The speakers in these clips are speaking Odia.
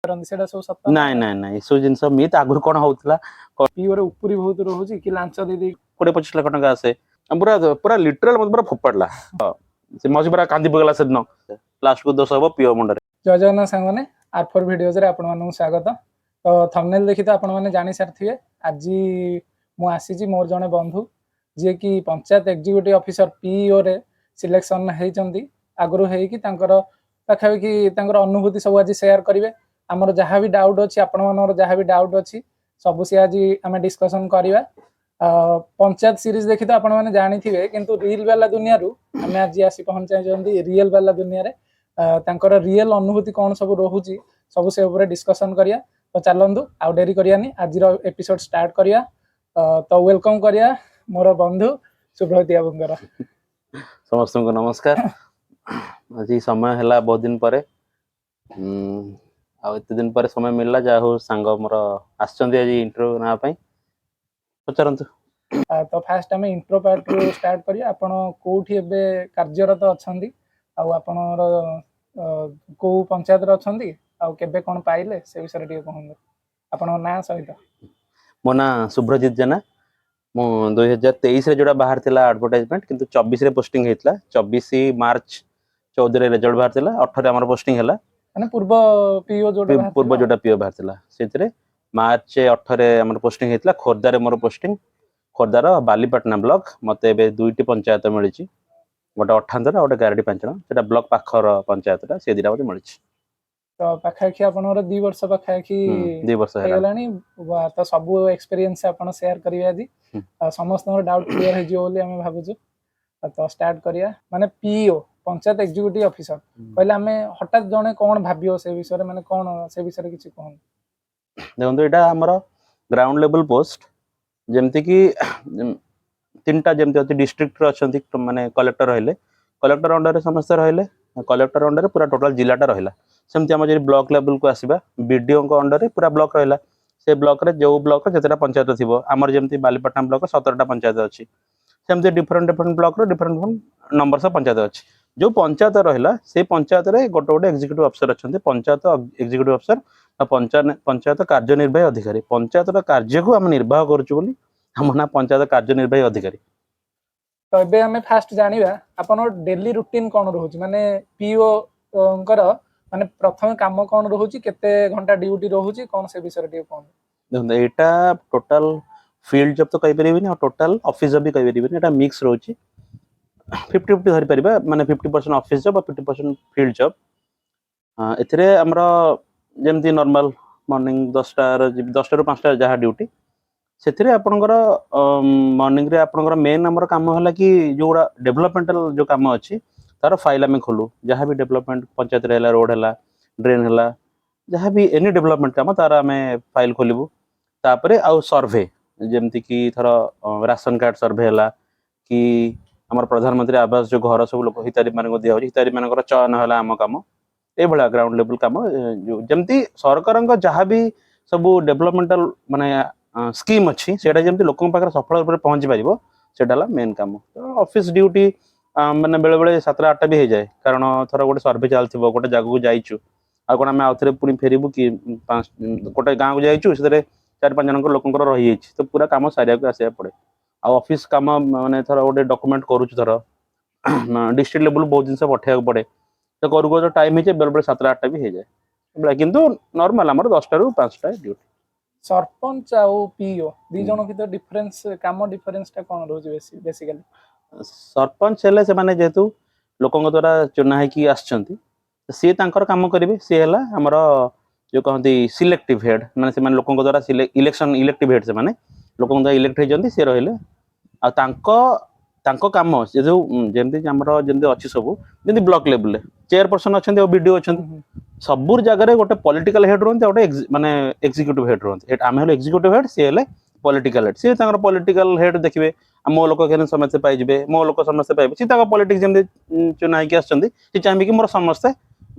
सेटा सब सत्य नाଇଁ नाଇଁ नाଇଁ ଏସବୁ ଜିନିଷ ମିଥ୍। ଆଗରୁ କଣ ହଉଥିଲା पीओ रे उपरी बहुत रहुची कि लांच दे दे 20-25 लाख ଟଙ୍କା ଆସେ ପୁରା ପୁରା ଲିଟରାଲ ମତେ ପୁରା ଫୋପାଡିଲା ସେ ମଝି ପୁରା କାନ୍ଦି ପକେଇଲା ସେଦିନ ଲାଷ୍ଟ କୁ ଦୋଷ ହବ ପିଓ ମୁଣ୍ଡରେ। जय जगन्नाथ सांग माने R4 वीडियोज रे आपण मानू स्वागत। तो थंबनेल देखि तो आपण माने जानि सारथिए आज मु आसीची मोर जने बंधु जे कि पंचायत एग्जीक्यूटिव ऑफिसर पीओ रे सिलेक्शन हेचंदी आगरु हेई कि तांकर पाखा कि तांकर अनुभूति सब आज शेयर करिवे। हमर जहां भी डाउट अछि आपण मानर जहां भी डाउट अछि सब से आज आमे डिस्कशन करिवा। पंचायत सीरीज देखि तो आपण माने जानि थिबे किंतु रील वाला दुनिया रु आमे आज आसी पहुंचाय जंदी रियल वाला दुनिया रे तांकर रियल अनुभूति कौन सब रहुची सब से ऊपर डिस्कशन करिया। तो चलंदु आउ डेरी करियानी आज एपिसोड स्टार्ट करिया। तो वेलकम करिया मोर बंधु सुब्रत बाबूंकर। समस्त को नमस्कार। आज समय हैला बहुत दिन परे आ एते दिन पर समय मिलला जा हो सांग मोर आछंदी आज इंटरव्यू ना पई पचारंतु। तो फास्ट आम इंट्रो पार्ट रु स्टार्ट करिया। आपण कोठी एबे कार्यरत अछंदी आ आपणर को पंचायत रे अछंदी आ केबे कोन पाइले से विषय रे कहंदो आपण ना सहित। मो ना सुब्रजित जेना मु 2023 रे जोडा बाहर थिला एडवर्टाइजमेंट किंतु 24 रे पोस्टिंग हेतला 24 मार्च 14 रे रिजल्ट बाहर थिला 18 हमर पोस्टिंग हैला माने पूर्व पीओ जोडा बाहर पूर्व जोडा पीओ बाहर थिला सेतरे मार्च 18 हमर पोस्टिंग हेतला खोरदा रे मोर पोस्टिंग खोरदार बालीपाटना ब्लॉक मते एबे दुईटी पंचायत मिलिछि गोटे अठांदर गोटे गारडी पांचण सेटा ब्लॉक पाखर पंचायतटा से दिरा मते मिलिछि। तो पाखाखी आपनर 2 वर्ष पाखाखी 2 वर्ष हे गलानी तो सब एक्सपीरियंस आपण शेयर करिया आज समस्त डाउट क्लियर हे जियो बोली हम भाबुछु। तो स्टार्ट करिया माने पीओ पंचायत एग्जीक्यूटिव ऑफिसर पहले हमें हठात जने कोन भाबियो से विषय रे माने कोन से विषय रे किछि कोन देखो एटा हमर ग्राउंड लेवल पोस्ट जेमति कि तीनटा जेमति अछि डिस्ट्रिक्ट रे अछंती माने कलेक्टर रहले कलेक्टर अंडर रे समस्त रहले कलेक्टर अंडर रे पूरा टोटल जिल्लाटा रहला सेमति हम जे ब्लॉक लेवल को आसीबा बीडीओ को अंडर रे पूरा ब्लॉक रहला से ब्लॉक रे जो ब्लॉक रे जतेटा पंचायत थिबो हमर जेमति बालीपाटना ब्लॉक 17टा पंचायत अछि सेमति डिफरेंट डिफरेंट ब्लॉक रे डिफरेंट नंबर से पंचायत अछि जो पंचायत रहला से पंचायत रे गोटे गोटे एग्जीक्यूटिव अफसर अछंती पंचायत एग्जीक्यूटिव अफसर पंचायत कार्यनिर्वाही अधिकारी पंचायत कार्य को हम निर्वाह करछु बोली हम ना पंचायत कार्यनिर्वाही अधिकारी। तो एबे हमें फास्ट जानिबा आपण डेली रूटीन कोन रहउची माने पीओ कर माने प्रथम काम कोन रहउची केते घंटा ड्यूटी रहउची कोन से विषय रे कोन देखो एटा टोटल फील्ड जॉब तो कहि परिबिनी और टोटल ऑफिस जॉब भी कहि परिबिनी एटा मिक्स रहउची 50-50 धरि परिबा माने 50% ऑफिस जॉब और 50% फील्ड जॉब। एथिरे हमरा जेमति नॉर्मल मॉर्निंग 10टा रु 5टा जहा ड्यूटी सेथिरे आपनकर मॉर्निंग रे आपनकर मेन हमर काम होला कि जोडा डेवलपमेंटल जो काम अछि तार फाइल हमें खोलू जहां भी डेवलपमेंट पंचायत रे रोड हला ड्रेन हला जहां भी एनी डेवलपमेंट काम तार हमें फाइल खोलिबू तापरे आउ सर्वे जेमति कि थर राशन कार्ड सर्वे हला कि हमर प्रधानमंत्री आवास जो घर सब लोक हितारी मानको दिया होई हितारी मानकर चयन हला हम काम ए भला ग्राउंड लेवल काम जेमति सरकारक जहां भी सब डेवलपमेंटल माने स्कीम अच्छी सेटा जेमति लोकन पाकर सफल रूप पहुंची पारिबो सेटा ला मेन काम। तो ऑफिस ड्यूटी माने बेले बेले 7-8 भी हो जाए कारण थोड़ा गोटे सर्वे चलथिबो गोटे जगह को जाइछु आ कोन हमें आउथरे पुनी फेरिबू कि गोटे गांव को जाइछु सेरे 4-5 जन लोकन रही जाइछि तो पूरा काम सारिया को आसे पड़े आ ऑफिस काम माने थोड़ा गोटे डॉक्यूमेंट करूछु थोड़ा डिस्ट्रिक्ट लेवल बहुत दिन से पठेया पड़े तो करू तो टाइम हे बेले बेले 7-8 भी हो जाए किंतु नॉर्मल हमर 10टा रु 5टा ड्यूटी। सरपंच आ पीओ दी जन भीतर डिफरेंस काम डिफरेंसटा कोन रहउची बेसिकली सरपंच हेले से माने जेतु लोकन द्वारा चुना है कि आछंती सी तांकर काम करिवे सी हला हमर जो कहंती सिलेक्टिव हेड माने से माने लोकन द्वारा इलेक्शन इलेक्टिव हेड से माने लोकन द्वारा इलेक्ट हे जंती से रहले आ तांको काम जे जो जेमति हमर जेमति अछि सब जेमति ब्लॉक लेवल चेयरपर्सन अछंती और बीडीओ अछंती सबुर जगह रे गोटे पॉलिटिकल हेड रहंती गोटे माने एग्जीक्यूटिव हेड रहंती आमे हले एग्जीक्यूटिव हेड से हले पॉलिटिकल हेड से तांकर पॉलिटिकल हेड देखिबे मो लोक केन समस्या पाइबे मो लोक समस्या पाइबे सी तांका पॉलिटिक्स जेमति चुनाई के आछंती सी चाहबे कि मोर समस्या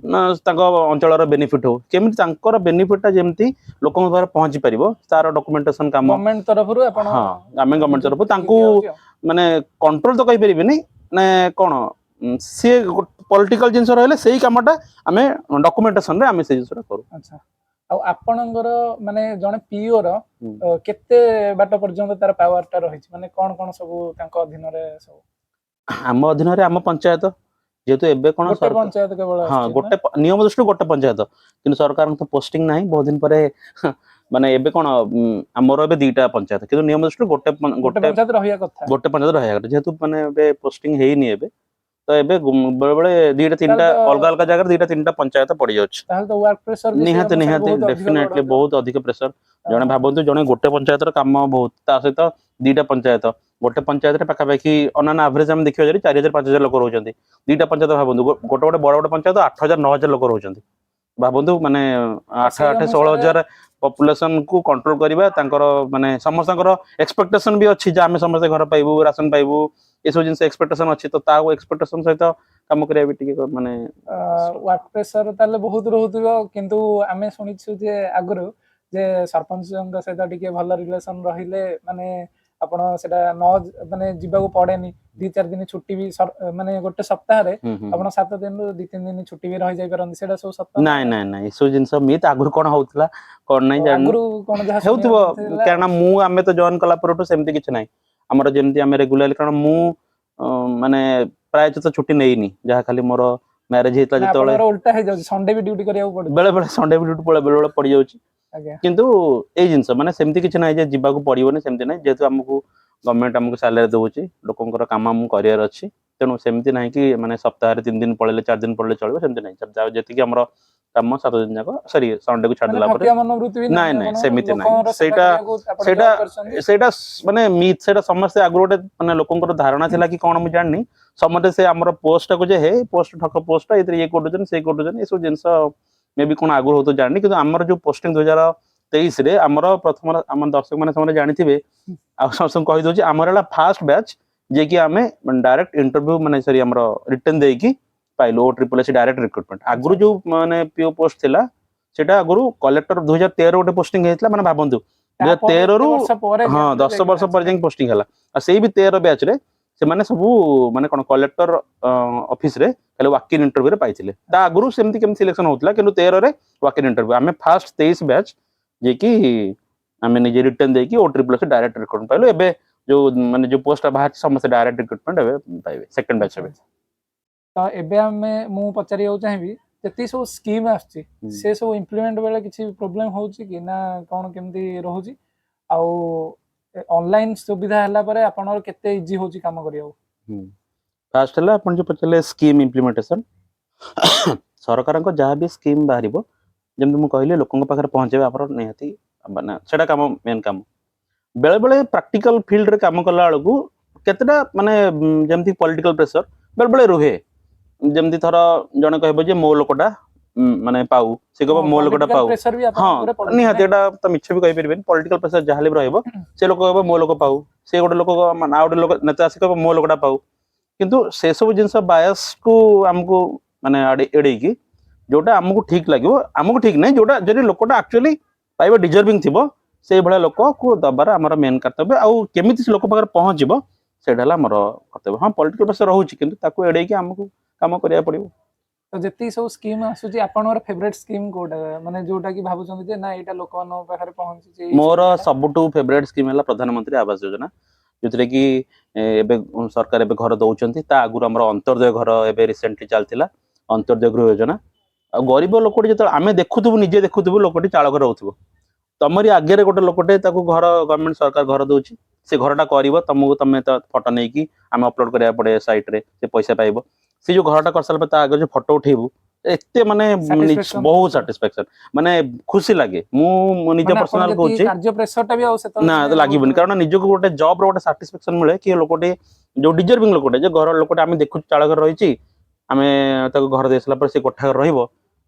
तांका अंचल बेनिफिट हो केमिति तांकर बेनिफिट जेमति लोकन द्वारा पहुंची परिबो तार डॉक्यूमेंटेशन काम गवर्नमेंट तरफ रु आपण हां आमे गवर्नमेंट तरफ तांको माने कंट्रोल तो कहि परिबेनी माने कोन सी पॉलिटिकल जिंस रहले सेही कामटा आमे डॉक्यूमेंटेशन रे आमे से जिंसटा करू। अच्छा ଆଉ ଆପଣଙ୍କର ମାନେ ଜଣେ ପିଓ ର ହୁଁ। କେତେ ବାଟ ପର୍ଯ୍ୟନ୍ତ ତାର ପାୱାର ଟା ରହିଛି, ମାନେ କଣ କଣ ସବୁ ତାଙ୍କ ଅଧୀନରେ ସବୁ? ଆମ ଅଧୀନରେ ଆମ ପଞ୍ଚାୟତ, ଯେହେତୁ ଏବେ କଣ ଗୋଟେ ସରକାର, ପଞ୍ଚାୟତ କେବଳ ହଁ ଆସୁଛି ନା? ଗୋଟେ ନିୟମ ଦୃଷ୍ଟିରୁ ଗୋଟେ ପଞ୍ଚାୟତ, କିନ୍ତୁ ସରକାରଙ୍କ ତ ପୋଷ୍ଟିଂ ନାହିଁ ବହୁତ ଦିନ ପରେ ମାନେ ଏବେ କଣ ଆମର ଏବେ 2ଟା ପଞ୍ଚାୟତ, କିନ୍ତୁ ନିୟମ ଦୃଷ୍ଟିରୁ ଗୋଟେ ଗୋଟେ ଗୋଟେ ପଞ୍ଚାୟତ ରହିବା କଥା। ଗୋଟେ ପଞ୍ଚାୟତ ରହିବା କଥା, ଯେହେତୁ ମାନେ ଏବେ ପୋଷ୍ଟିଂ ହେଇନି ଏବେ, ତ ଏବେ ବେଳେ ବେଳେ 2ଟା ତାହେଲେ 3ଟା ତ ଅଲଗା ଅଲଗା ଜାଗାରେ 2ଟା 3ଟା ପଞ୍ଚାୟତ ପଡିଯାଉଛି। ତାହେଲେ ତ ୱାର୍କ ପ୍ରେସର ବି ସେଇ ନିହାତି ଅନୁସାରେ ନିହାତି ବହୁତ ଅଧିକ ଲୋଡ ଡେଫିନେଟଲି ହେଉଥିବ। ବହୁତ ଅଧିକ ପ୍ରେସର। ଜଣେ ଭାବନ୍ତୁ, ଜଣେ ଗୋଟେ ପଞ୍ଚାୟତର କାମ ବହୁତ, ତା ସହିତ 2ଟା ପଞ୍ଚାୟତ, ଗୋଟେ ପଞ୍ଚାୟତରେ ପାଖାପାଖି ଅନାନ ଆଭରେଜ ଆମେ ଦେଖିବା ଯଦି 4000 5000 ଲୋକ ରହୁଛନ୍ତି। 2ଟା ପଞ୍ଚାୟତ ଭାବନ୍ତୁ, ଗୋଟେ ଗୋଟେ ବଡ ବଡ ପଞ୍ଚାୟତ 8000 9000 ଲୋକ ରହୁଛନ୍ତି। ଭାବନ୍ତୁ ମାନେ ତ 8 ସେଇ 8 ଅନୁସାରେ 16000 ପପୁଲେସନ କୁ କଣ୍ଟ୍ରୋଲ କରିବା, ତାଙ୍କର ମାନେ ସମସ୍ତଙ୍କର ଏକ୍ସପେକ୍ଟେସନ ବି ଅଛି ଯେ ଆମେ ସମସ୍ତେ ଘର ପାଇବୁ, ରାସନ ପାଇବୁ, ଏସବୁ ଜିନିଷ ଏକ୍ସପେକ୍ଟେସନ ଅଛି। ତ ତା ଏକ୍ସପେକ୍ଟେସନ ସହିତ କାମ କରିବା ବି ଟିକେ ମାନେ ୱାର୍କ ପ୍ରେସର ତାହେଲେ ବହୁତ ରହୁଥିବ, କିନ୍ତୁ ଆମେ ଶୁଣିଛୁ ଯେ ଆଗରୁ ଯେ ସରପଞ୍ଚଙ୍କ ସହିତ ଟିକେ ଭଲ ରିଲେସନ ରହିଲେ ମାନେ ଆପଣ ସେଟା ମାନେ ଯିବାକୁ ପଡେନି, 2-4 ଦିନ ଛୁଟି ବି ମାନେ ଗୋଟେ ସପ୍ତାହରେ ହୁଁ ହୁଁ ଆପଣ 7 ଦିନରୁ 2-3 ଦିନ ଛୁଟି ବି ରହିଯାଇ ପାରନ୍ତି, ସେଇଟା ସବୁ ସତ ନା? ନାଇଁ ନାଇଁ ନାଇଁ, ଏସବୁ ଜିନିଷ ମିଥ୍। ଆଗରୁ କଣ ହଉଥିଲା କଣ ନାହିଁ ଜାଣିନୁ, ଆଗରୁ କଣ ଯାହା ହେଉଥିବ, ଶୁଣିବାକୁ ମିଳିଥିଲା କାରଣ ଆମେ ତ ଜଏନ କଲା ପରଠୁ ସେମିତି କିଛି ନାହିଁ ଆମର, ଯେମିତି ଆମେ ରେଗୁଲାରଲି, କାରଣ ମୁଁ ମାନେ ପ୍ରାୟତଃ ଛୁଟି ନେଇନି, ଯାହା ଖାଲି ମୋର ମ୍ୟାରେଜ ହେଇଥିଲା ନା ଯେତେବେଳେ, ଆପଣଙ୍କର ଉଲ୍ଟା ହେଇଯାଉଛି, ସଣ୍ଡେ ବି ଡ୍ୟୁଟି କରିବାକୁ ପଡୁଛି। ବେଳେ ବେଳେ ସଣ୍ଡେ ବି ଡ୍ୟୁଟି ବେଳେ ବେଳେ ପଡିଯାଉଛି। ଆଜ୍ଞା। କିନ୍ତୁ ଏଇ ଜିନିଷ ମାନେ ସେମିତି କିଛି ନାହିଁ ଯେ ଯିବାକୁ ପଡିବନି, ସେମିତି ନାହିଁ, ଯେହେତୁ ଆମକୁ ଗଭର୍ଣ୍ଣମେଣ୍ଟ ଆମକୁ ସାଲାରୀ ଦଉଛି, ଲୋକଙ୍କର କାମ ଆମକୁ କରିବାର ଅଛି, ତେଣୁ ସେମିତି ନାହିଁ କି ମାନେ ସପ୍ତାହରେ 3 ଦିନ ପଳେଇଲେ 4 ଦିନ ପଳେଇଲେ ଚଳିବ, ସେମିତି ନାହିଁ। ଯେତିକି ଆମର କାମ 7 ଦିନ ଯାକ, ସରି ସଣ୍ଡେ କୁ ମାନେ ଛାଡିଦେଲା ପରେ, ଠକିବା ମନୋବୃତ୍ତି ବି ନାଇଁ ନାହିଁ ନାଇଁ ଆପଣଙ୍କର, ସେମିତି ନାହିଁ। ଲୋକଙ୍କର ସେବା ସେଇଟା କରିବାକୁ ଆପଣ ସେଇଟା ଜଏନ୍ କରିଛନ୍ତି। ସେଇଟା ମାନେ ମିଥ୍, ସେଇଟା ସମସ୍ତେ ଆଗରୁ ଗୋଟେ ମାନେ ଲୋକଙ୍କର ଧାରଣା ଥିଲା କି କଣ ମୁଁ ଜାଣିନି, ସମସ୍ତେ ସେ ଆମର ପୋଷ୍ଟ ଟାକୁ ଯେ ହେ ପୋଷ୍ଟ ଠକ ପୋଷ୍ଟ, ଏଥିରେ ଇଏ କରୁଛନ୍ତି ସେ କରୁଛନ୍ତି, ଏସବୁ ଜିନିଷ ମେ ବି କଣ ଆଗରୁ ହଉତ ଜାଣିନି, କିନ୍ତୁ ଆମର ଯୋଉ ପୋଷ୍ଟିଂ 2023 ରେ ଆମର ପ୍ରଥମ, ଆମ ଦର୍ଶକ ମାନେ ସେମାନେ ଜାଣିଥିବେ, ଆଉ ସମସ୍ତଙ୍କୁ କହିଦଉଛି, ଆମର ହେଲା ଫାଷ୍ଟ ବ୍ୟାଚ୍ ଯିଏକି ଆମେ ଡାଇରେକ୍ଟ ଇଣ୍ଟରଭ୍ୟୁ ମାନେ ସରି ଆମର ରିଟର୍ନ ଦେଇକି ପାଇଲୁ, OSSC ଡାଇରେକ୍ଟ ରିକ୍ରୁଟମେଣ୍ଟ। ଆଚ୍ଛା ଆଗରୁ ଆଚ୍ଛା। ଯୋଉ ମାନେ ପିଓ ପୋଷ୍ଟ ଥିଲା, ସେଟା ଆଗରୁ କଲେକ୍ଟର 2013 ଗୋଟେ ପୋଷ୍ଟିଂ ହେଇଥିଲା, ମାନେ ଭାବନ୍ତୁ ତାପରେ 2013 ଏତେ ରୁ, ବର୍ଷ ପରେ ହଁ ଗ୍ୟାପରେ 10 ଯାଇକି ବର୍ଷ ବାହାରିଛି ପରେ ନାଇଁ? ଯାଇକି ପୋଷ୍ଟିଂ ହେଲା। ଆଉ ସେଇ ବି 13 ବ୍ୟାଚ୍ ରେ ସେମାନେ ସବୁ ମାନେ କଣ କଲେକ୍ଟର ଅଫିସ ରେ ଖାଲି ୱାକିଂ ଇଣ୍ଟରଭ୍ୟୁରେ ପାଇଥିଲେ। ତା ଆଚ୍ଛା ଆଗରୁ ସେମିତି କେମିତି ସିଲେକ୍ସନ ହଉଥିଲା, କିନ୍ତୁ 13 ରେ ୱାକିଂ ଇଣ୍ଟରଭ୍ୟୁ। ଆମେ ଫାଷ୍ଟ 23 ବ୍ୟାଚ୍ ଯିଏକି ଆମେ ନିଜେ ରିଟର୍ନ ଦେଇକି OSSC ଡାଇରେକ୍ଟ ରିକ୍ରୁଟମେଣ୍ଟ ପାଇଲୁ। ଏବେ ଯୋଉ ମାନେ ଯୋଉ ପୋଷ୍ଟ ବାହାରିଛି ସମସ୍ତେ ଡାଇରେକ୍ଟ ରିକ୍ରୁଟମେଣ୍ଟ ଏବେ ପାଇବେ, ସେକେଣ୍ଡ ବ୍ୟାଚ୍ ଆଚ୍ଛା ଏବେ। ଆଚ୍ଛା। ତ ଏବେ ମୁଁ ପଚାରିବାକୁ ଚାହିଁବି, ଯେତିକି ସବୁ ସ୍କିମ୍ ଆସୁଛି ସେ ସବୁ ଇମ୍ପ୍ଲିମେଣ୍ଟ ବେଳେ କିଛି ପ୍ରୋବ୍ଲେମ ହଉଛି କି, ନା କଣ କେମିତି ରହୁଛି? ଆଉ ଅନଲାଇନ ସୁବିଧା ହେଲା ପରେ ଆପଣଙ୍କର କେତେ ଇଜି ହଉଛି କାମ କରିବାକୁ? ଫାଷ୍ଟ ହେଲା ଆପଣ ଯୋଉ ପଚାରିଲେ ସ୍କିମ୍ ଇମ୍ପ୍ଲିମେଣ୍ଟେସନ, ସରକାରଙ୍କ ଯାହା ବି ସ୍କିମ୍ ବାହାରିବ, ଯେମିତି ମୁଁ କହିଲି ଲୋକଙ୍କ ପାଖରେ ପହଞ୍ଚେଇବା ଆମର ନିହାତି ମାନେ ସେଟା କାମ, ମେନ୍ କାମ। ବେଳେ ବେଳେ ପ୍ରାକ୍ଟିକାଲ ଫିଲ୍ଡରେ କାମ କଲା ବେଳକୁ କେତେଟା ମାନେ ଯେମିତି ପଲିଟିକାଲ ପ୍ରେସର ବେଳେ ବେଳେ ରୁହେ। ଯେମିତି ଥର ଜଣେ କହିବ ଯେ ମୋ ଲୋକଟା ମାନେ ପାଉ, ସେ କହିବ ମୋ ଲୋକଟା ପଲିଟିକାଲ ପାଉ। ପ୍ରେସର ବି ହଁ ଆପଣଙ୍କ ଉପରେ ପଡୁଛି ନିହାତି, ନାଇଁ? ଏଟା ତ ମିଛ ବି କହିପାରିବେନି, ପଲିଟିକାଲ ପ୍ରେସର ଯାହା ହେଲେ ବି ରହିବ। ସେ ଲୋକ କହିବ ମୋ ଲୋକ ପାଉ, ସେ ଗୋଟେ ଲୋକ ମାନେ ଆଉ ଗୋଟେ ଲୋକ ନେତା ଆସି କହିବ ମୋ ଲୋକଟା ପାଉ। କିନ୍ତୁ ସେ ସବୁ ଜିନିଷ ବାୟସ କୁ ଆମକୁ ମାନେ ଏଡେଇକି ଯୋଉଟା ଆମକୁ ଠିକ ଲାଗିବ, ଆମକୁ ଠିକ ନାହିଁ, ଯୋଉଟା ଯଦି ଲୋକଟା ଆକ୍ଚୁଆଲି ପାଇବା ଡିଜର୍ଭିଂ ଥିବ, ସେଇଭଳିଆ ଲୋକକୁ ଦବାର ଆମର ମେନ୍ କର୍ତ୍ତବ୍ୟ। ଆଉ କେମିତି ସେ ଲୋକ ପାଖରେ ପହଞ୍ଚିବ ସେଇଟା ହେଲା ଆମର କର୍ତ୍ତବ୍ୟ। ହଁ ପଲିଟିକାଲ ପ୍ରେସର ରହୁଛି, କିନ୍ତୁ ତାକୁ ଏଡେଇକି ଆମକୁ କାମ କରିବାକୁ ପଡିବ। ତ ଯେତିକି ସବୁ ସ୍କିମ୍ ଆସୁଛି, ଆପଣଙ୍କର ଫେଭରେଟ ସ୍କିମ୍ କୋଉଟା, ମାନେ ଯୋଉଟା କି ଭାବୁଛନ୍ତି ଯେ ନା ଏଇଟା ଲୋକମାନଙ୍କ ପାଖରେ ପହଞ୍ଚୁଛି ଏଇ ମୋର ସୁବିଧାଟା? ସବୁଠୁ ଫେଭରାଇଟ ସ୍କିମ୍ ହେଲା ପ୍ରଧାନମନ୍ତ୍ରୀ ଆବାସ ଯୋଜନା, ଯୋଉଥିରେ କି ଏବେ ସରକାର ଏବେ ଘର ଦଉଛନ୍ତି। ତା ଆଗରୁ ଆମର ଅନ୍ତର୍ଦୟ ଘର ଏବେ ରିସେଣ୍ଟଲି ଚାଲିଥିଲା, ଅନ୍ତର୍ଦୟ ଗୃହ ଯୋଜନା। ଆଉ ଗରିବ ଲୋକଟି ଯେତେବେଳେ ଆମେ ଦେଖୁଥିବୁ, ନିଜେ ଦେଖୁଥିବୁ ଲୋକଟି ଚାଳ ଘରେ ରହୁଥିବ, ତମରି ଆଗରେ ଗୋଟେ ଲୋକଟେ ତାକୁ ଘର ଗଭର୍ଣ୍ଣମେଣ୍ଟ ସରକାର ଘର ଦଉଛି, ସେ ଘରଟା କରିବ, ତମକୁ ତମେ ତ ଫଟୋ ନେଇକି ଆମେ ଅପଲୋଡ କରିବାକୁ ପଡେ ସାଇଟ ରେ, ସେ ପଇସା ପାଇବ। ସେ ଯୋଉ ଘରଟା କରିସାରିଲା ପରେ ତା ଆଗରେ ଯୋଉ ଫଟୋ ଉଠେଇବୁ, ଏତେ ମାନେ ସାଟିସ୍ଫାକ୍ସନ ବହୁତ ରହୁଥିବ। ସାଟିସ୍ଫାକ୍ସନ, ମାନେ ଖୁସି ଲାଗେ। ମୁଁ ନିଜ ମାନେ ଆପଣ ପର୍ସନାଲ ଯେତିକି କହୁଛି, କାର୍ଯ୍ୟ ପ୍ରେସର ଟା ବି ଆଉ ସେତେବେଳେ ନା ଯାଏଁ ଲାଗିବନି, ରହୁଥିବ। କାରଣ ନିଜକୁ ଗୋଟେ ଜବ ର ଗୋଟେ ସାଟିସ୍ଫାକ୍ସନ ମିଳେ କି ଲୋକଟେ ଯୋଉ ଡିଜର୍ଭିଂ ଲୋକଟେ, ଯେ ଘର ଲୋକଟେ ଆମେ ଦେଖୁଛୁ ଚାଳ ଘରେ ରହିଛି, ଆମେ ତାକୁ ଘର ଦେଇ ସାରିଲା ପରେ ସେ କୋଠା ଘରେ ରହିବ,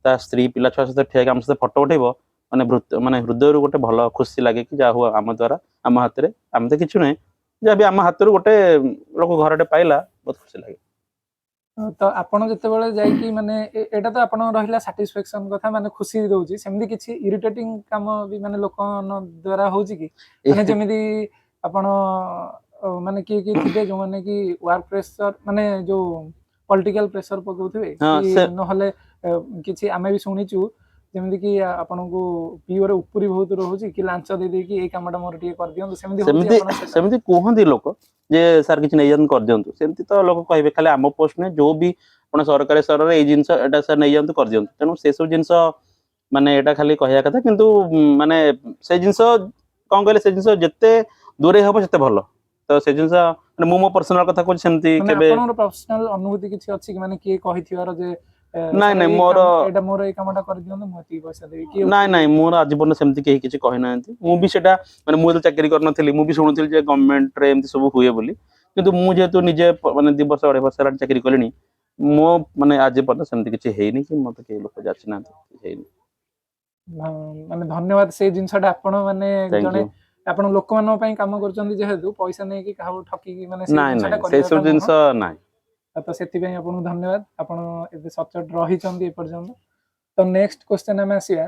ତା ସ୍ତ୍ରୀ ପିଲା ଛୁଆ ସହିତ ଠିଆ ହେଇକି ଆମ ସହିତ ଫଟୋ ଉଠେଇବ, ମାନେ ହୃଦୟରୁ ଗୋଟେ ଭଲ ଖୁସି ଲାଗେ କି ଯାହା ହଉ ଆମ ଦ୍ଵାରା, ଆମ ହାତରେ, ଆମେ ତ କିଛି ନୁହେଁ, ଯାହା ବି ଆମ ହାତରୁ ଗୋଟେ ଲୋକ ଘରଟେ ପାଇଲା, ବହୁତ ଖୁସି ଲାଗେ। ତ ଆପଣ ଯେତେବେଳେ ଯାଇକି ମାନେ ଏଇଟା ତ ଆପଣଙ୍କ ରହିଲା ସାଟିସ୍ଫାକ୍ସନ କଥା, ମାନେ ଖୁସି ଦଉଛି, ସେମିତି କିଛି ଇରିଟେଟିଂ କାମ ବି ମାନେ ଲୋକଙ୍କ ଦ୍ଵାରା ହଉଛି କି? ମାନେ ଯେମିତି ଆପଣ ମାନେ କିଏ କିଏ ଥିବେ ଯୋଉମାନେ କି ୱାର୍କ ପ୍ରେସର, ମାନେ ଯୋଉ ପଲିଟିକାଲ ପ୍ରେସର ପକଉଥିବେ ହଁ କି ସେ ନହେଲେ କିଛି ଆମେ ବି ଶୁଣିଛୁ ଯେମିତି କି ଆପଣଙ୍କୁ ପିଓରେ ଉପରି ବହୁତ ରହୁଛି କି ଲାଞ୍ଚ ଦେଇ ଦେଇକି ଏଇ କାମଟା ମୋର ଟିକେ କରିଦିଅନ୍ତୁ ସେମିତି ହଉଛି ସେମିତି ଆପଣ ସେଟା? ସେମିତି କୁହନ୍ତି ଲୋକ ଯେ ସାର୍ କିଛି ନେଇଯାଆନ୍ତୁ କରିଦିଅନ୍ତୁ, ସେମିତି ତ ଲୋକ କହିବେ ଖାଲି ଆମ ପୋଷ୍ଟ ନୁହେଁ, ଯୋଉ ବି ଆପଣ ସରକାରୀ ସ୍ତରରେ ଏଇ ଜିନିଷ ଏଟା ସାର୍ ନେଇଯାଆନ୍ତୁ କରିଦିଅନ୍ତୁ। ତେଣୁ ସେସବୁ ଜିନିଷ ମାନେ ଏଇଟା ଖାଲି କହିବା କଥା, କିନ୍ତୁ ମାନେ ସେ ଜିନିଷ କଣ କହିଲେ, ସେ ଜିନିଷ ଯେତେ ଦୂରେଇ ହବ ସେତେ ଭଲ। ତ ସେ ଜିନିଷ ମାନେ ମୁଁ ମୋ ପର୍ସନାଲ କଥା କହୁଛି, ସେମିତି ମାନେ କେବେ ଆପଣଙ୍କର ପର୍ସନାଲ ଅନୁଭୂତି କିଛି ଅଛି କି, ମାନେ କିଏ କହିଥିବାର ଯେ ନାଇଁ ସାର୍ ନାଇଁ ଏଇ ମୋର କାମ ଏଇଟା ମୋର ଏଇ କାମଟା କରିଦିଅନ୍ତୁ ମୁଁ ଏତିକି ପଇସା ଦେବି, କିଏ ନାଇଁ ଉପରୁ? ନାଇଁ ମୋର ଆଜି ପର୍ଯ୍ୟନ୍ତ ସେମିତି କେହି କିଛି କହିନାହାନ୍ତି। ମୁଁ ବି ସେଟା ମାନେ ମୁଁ ଯେତେବେଳେ ଚାକିରି କରିନଥିଲି ମୁଁ ବି ଶୁଣୁଥିଲି ଯେ ଗଭର୍ଣ୍ଣମେଣ୍ଟରେ ଏମିତି ସବୁ ହୁଏ ବୋଲି, କିନ୍ତୁ ମୁଁ ଯେହେତୁ ନିଜେ ମାନେ 2 ବର୍ଷ 2.5 ବର୍ଷ ହେଲାଣି ଚାକିରି କଲିଣି, ମୋ ମାନେ ଆଜି ପର୍ଯ୍ୟନ୍ତ ସେମିତି କିଛି ହେଇନି କି ମତେ କେହି ଲୋକ ଯାଚିନାହାନ୍ତି, ହେଇନି। ମାନେ ଧନ୍ୟବାଦ, ସେଇ ଜିନିଷଟା ଆପଣ ମାନେ ଥ୍ୟାଙ୍କ ଜଣେ ୟୁ। ଆପଣ ଲୋକମାନଙ୍କ ପାଇଁ କାମ କରୁଛନ୍ତି ଯେହେତୁ ପଇସା ନେଇକି କାହାକୁ ଠକିକି ମାନେ ସେଇ ନାଇଁ ଜିନିଷଟା ନାଇଁ ସେଇ କରିବାଟା ସବୁ ନୁହଁ। ଜିନିଷ ନାହିଁ। ତ ସେଥିପାଇଁ ଆପଣଙ୍କୁ ଧନ୍ୟବାଦ, ଆପଣ ଏତେ ସଚୋଟ ରହିଛନ୍ତି ଏପର୍ଯ୍ୟନ୍ତ। ତ ନେକ୍ସଟ କ୍ୱେଶ୍ଚନ ଆମେ ଆସିବା,